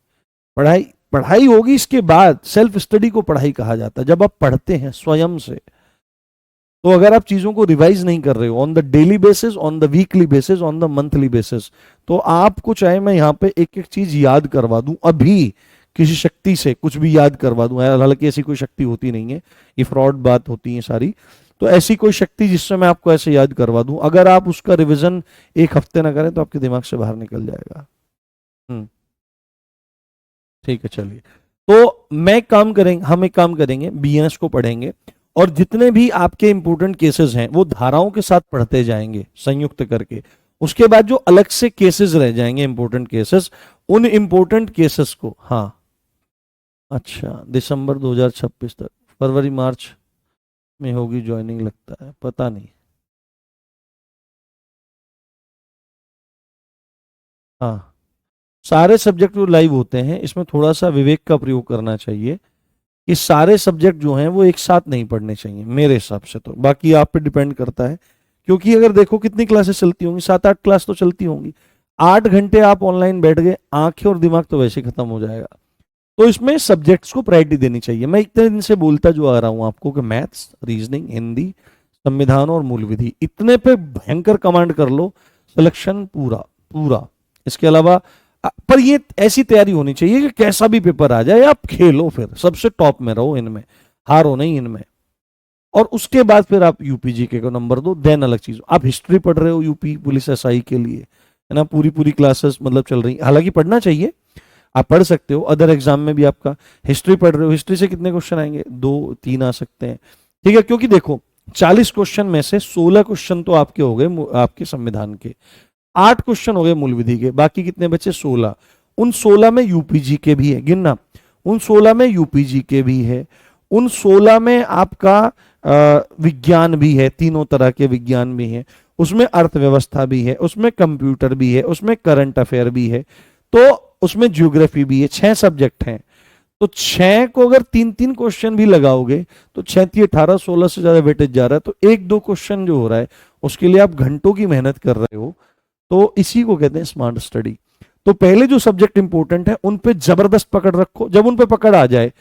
पढ़ाई पढ़ाई होगी इसके बाद, सेल्फ स्टडी को पढ़ाई कहा जाता है, जब आप पढ़ते हैं स्वयं से। तो अगर आप चीजों को रिवाइज नहीं कर रहे हो on the daily basis, on the weekly basis, on the monthly basis, तो आपको चाहे मैं यहाँ पे एक एक चीज याद करवा दूं, अभी किसी शक्ति से कुछ भी याद करवा दूं, हालांकि ऐसी कोई शक्ति होती नहीं है, ये फ्रॉड बात होती है सारी। तो ऐसी कोई शक्ति जिससे मैं आपको ऐसे याद करवा दूं, अगर आप उसका रिवीजन 1 हफ्ते ना करें तो आपके दिमाग से बाहर निकल जाएगा। हम्म। ठीक है, चलिए। तो मैं काम करेंगे, हम एक काम करेंगे, बीएनएस को पढ़ेंगे, और जितने भी आपके इंपॉर्टेंट केसेस हैं वो धाराओं के साथ पढ़ते जाएंगे संयुक्त करके। उसके बाद जो अलग से केसेस रह जाएंगे, इंपॉर्टेंट केसेस, उन इंपॉर्टेंट केसेस को, हाँ, अच्छा, दिसंबर 2026 तक, फरवरी मार्च में होगी ज्वाइनिंग लगता है, पता नहीं। हाँ, सारे सब्जेक्ट जो लाइव होते हैं इसमें थोड़ा सा विवेक का प्रयोग करना चाहिए, कि सारे सब्जेक्ट जो हैं वो एक साथ नहीं पढ़ने चाहिए मेरे हिसाब से, तो बाकी आप पे डिपेंड करता है। क्योंकि अगर देखो कितनी क्लासेस चलती होंगी, 7-8 क्लास तो चलती होंगी, 8 घंटे आप ऑनलाइन बैठ गए, आंखें और दिमाग तो वैसे खत्म हो जाएगा। तो इसमें सब्जेक्ट्स को प्रायोरिटी देनी चाहिए। मैं इतने दिन से बोलता जो आ रहा हूं आपको कि मैथ्स, रीजनिंग, हिंदी, संविधान और मूल विधि, इतने पे भयंकर कमांड कर लो, सिलेक्शन पूरा पूरा। इसके अलावा पर ये ऐसी तैयारी होनी चाहिए कि कैसा भी पेपर आ जाए आप खेलो, फिर सबसे टॉप में रहो इनमें, हारो नहीं इनमें। और उसके बाद फिर आप यूपीजी के को नंबर दो, देन अलग चीज। आप हिस्ट्री पढ़ रहे हो यूपी पुलिस एसआई के लिए, है ना, पूरी पूरी क्लासेस मतलब चल रही, हालांकि पढ़ना चाहिए, आप पढ़ सकते हो, अदर एग्जाम में भी आपका हिस्ट्री पढ़ रहे हो, हिस्ट्री से कितने क्वेश्चन आएंगे, 2-3 आ सकते हैं, ठीक है। क्योंकि देखो 40 क्वेश्चन में से 16 क्वेश्चन तो आपके हो गए आपके संविधान के, 8 क्वेश्चन हो गए मूल विधि के, बाकी कितने बचे, 16। उन 16 में यूपीजी के भी है, गिनना, उन 16 में यूपीजी के भी है, उन 16 में आपका विज्ञान भी है, तीनों तरह के विज्ञान भी है, उसमें अर्थव्यवस्था भी है, उसमें कंप्यूटर भी है, उसमें करंट अफेयर भी है, तो उसमें ज्योग्राफी भी है, 6 सब्जेक्ट हैं। तो 6 को अगर 3-3 क्वेश्चन भी लगाओगे तो 6×3 = 18, 16 से ज्यादा वेटेज जा रहा है, तो 1-2 क्वेश्चन जो हो रहा है उसके लिए आप घंटों की मेहनत कर रहे हो। तो इसी को कहते हैं स्मार्ट स्टडी। तो पहले जो सब्जेक्ट इंपॉर्टेंट है उन पे जबरदस्त पकड़ रखो, जब उन पे पकड़ आ जाए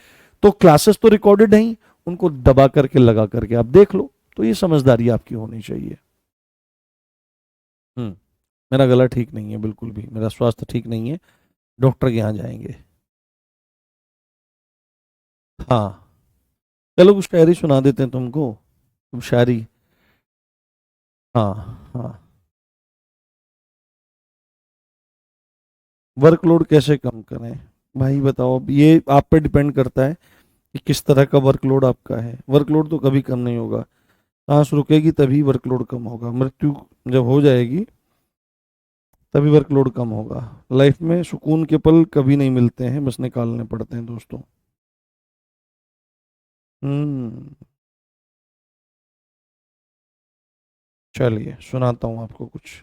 तो क्लासेस तो रिकॉर्डेड है ही, उनको दबा करके लगा करके आप देख लो। तो ये समझदारी आपकी होनी चाहिए। हम्म। मेरा गला ठीक नहीं है बिल्कुल भी, मेरा स्वास्थ्य ठीक नहीं है, डॉक्टर के यहाँ जाएंगे। हाँ, चलो कुछ शायरी सुना देते हैं तुमको, तुम शायरी। हाँ हाँ। वर्कलोड कैसे कम करें? भाई बताओ, अब ये आप पे डिपेंड करता है कि किस तरह का वर्कलोड आपका है। वर्कलोड तो कभी कम नहीं होगा, सांस रुकेगी तभी वर्कलोड कम होगा, मृत्यु जब हो जाएगी तभी वर्कलोड कम होगा। लाइफ में सुकून के पल कभी नहीं मिलते हैं, बस निकालने पड़ते हैं दोस्तों। हम्म। चलिए सुनाता हूँ आपको कुछ।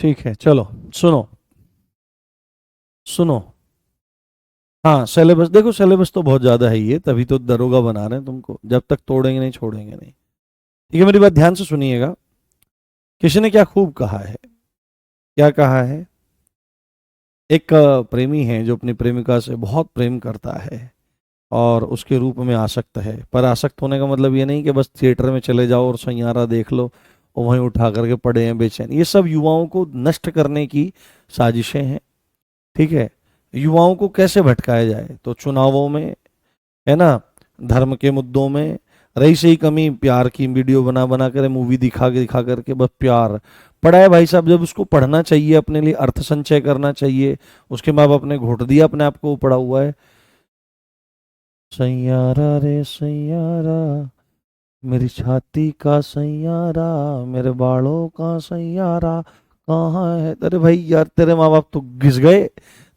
ठीक है, चलो सुनो। सुनो। हाँ, सिलेबस देखो, सिलेबस तो बहुत ज्यादा है, ये तभी तो दरोगा बना रहे हैं तुमको, जब तक तोड़ेंगे नहीं छोड़ेंगे नहीं। ठीक है, मेरी बात ध्यान से सुनिएगा। किसी ने क्या खूब कहा है, क्या कहा है? एक प्रेमी है जो अपनी प्रेमिका से बहुत प्रेम करता है और उसके रूप में आसक्त है, पर आसक्त होने का मतलब ये नहीं कि बस थिएटर में चले जाओ और सैयारा देख लो और वहीं उठा करके पड़े हैं बेचैन। ये सब युवाओं को नष्ट करने की साजिशें हैं। ठीक है, युवाओं को कैसे भटकाया जाए? तो चुनावों में, है ना, धर्म के मुद्दों में, रही सही कमी प्यार की, वीडियो बना बना कर, मूवी दिखा करके बस प्यार पढ़ा है भाई साहब। जब उसको पढ़ना चाहिए, अपने लिए अर्थ संचय करना चाहिए, उसके माँ बाप ने घोट दिया अपने आप को, वो पड़ा हुआ है। सैयारा रे सैयारा, मेरी छाती का सैयारा, मेरे बालों का सैयारा कहाँ है? अरे भाई यार, तेरे माँ बाप तो घिस गए,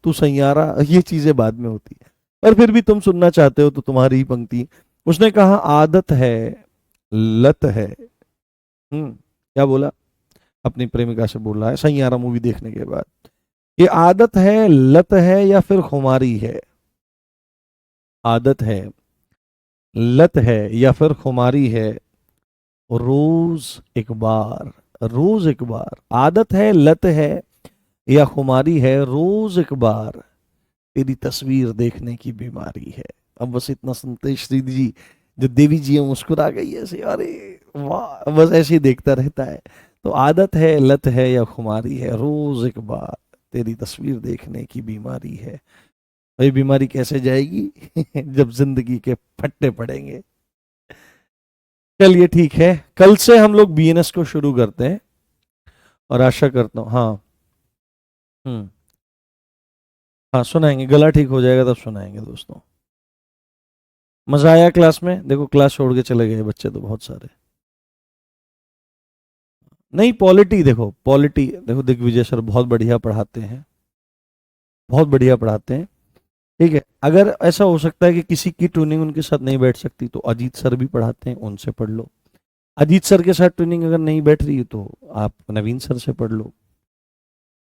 तू सैयारा। ये चीजें बाद में होती है, पर फिर भी तुम सुनना चाहते हो तो तुम्हारी ही पंक्ति। उसने कहा आदत है, लत है। क्या बोला? अपनी प्रेमिका से बोल रहा है सैयारा मूवी देखने के बाद, ये आदत है, लत है, या फिर खुमारी है? आदत है, लत है, या फिर खुमारी है? रोज एक बार, रोज एक बार। आदत है, लत है, या खुमारी है? रोज एक बार तेरी तस्वीर देखने की बीमारी है। अब बस इतना सुनते ही श्री जी, जो देवी जी है, मुस्कुरा गई ऐसे, अरे वाह, बस ऐसे ही देखता रहता है। तो आदत है, लत है, या खुमारी है? रोज एक बार तेरी तस्वीर देखने की बीमारी है। भाई बीमारी कैसे जाएगी? जब जिंदगी के फट्टे पड़ेंगे। चलिए ठीक है, कल से हम लोग बीएनएस को शुरू करते हैं और आशा करता हूँ। हाँ। हम्म। हाँ सुनाएंगे, गला ठीक हो जाएगा तब सुनाएंगे दोस्तों। मजा आया क्लास में? देखो क्लास छोड़ के चले गए बच्चे तो बहुत सारे। नहीं, पॉलिटी देखो, पॉलिटी देखो, दिग्विजय सर बहुत बढ़िया पढ़ाते हैं, बहुत बढ़िया पढ़ाते हैं। ठीक है, अगर ऐसा हो सकता है कि किसी की ट्यूनिंग उनके साथ नहीं बैठ सकती तो अजीत सर भी पढ़ाते हैं, उनसे पढ़ लो। अजीत सर के साथ ट्यूनिंग अगर नहीं बैठ रही तो आप नवीन सर से पढ़ लो।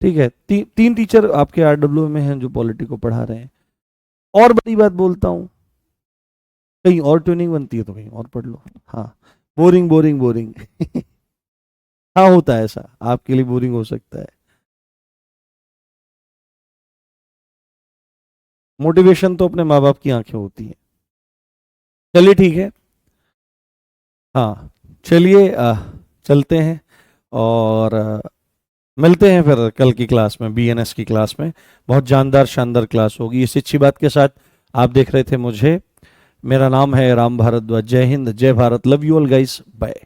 ठीक है, तीन टीचर आपके आरडब्ल्यू में हैं जो पॉलिटी को पढ़ा रहे हैं। और बड़ी बात बोलता हूँ, कहीं और ट्यूनिंग बनती है तो कहीं और पढ़ लो। हाँ, बोरिंग बोरिंग बोरिंग। हाँ होता है ऐसा, आपके लिए बोरिंग हो सकता है। मोटिवेशन तो अपने माँ बाप की आंखें होती हैं। चलिए ठीक है। हाँ, चलिए चलते हैं और मिलते हैं फिर कल की क्लास में, बीएनएस की क्लास में। बहुत जानदार शानदार क्लास होगी। इस अच्छी बात के साथ आप देख रहे थे मुझे, मेरा नाम है राम भारद्वाज। जय हिंद, जय Bharat, love you all guys, bye.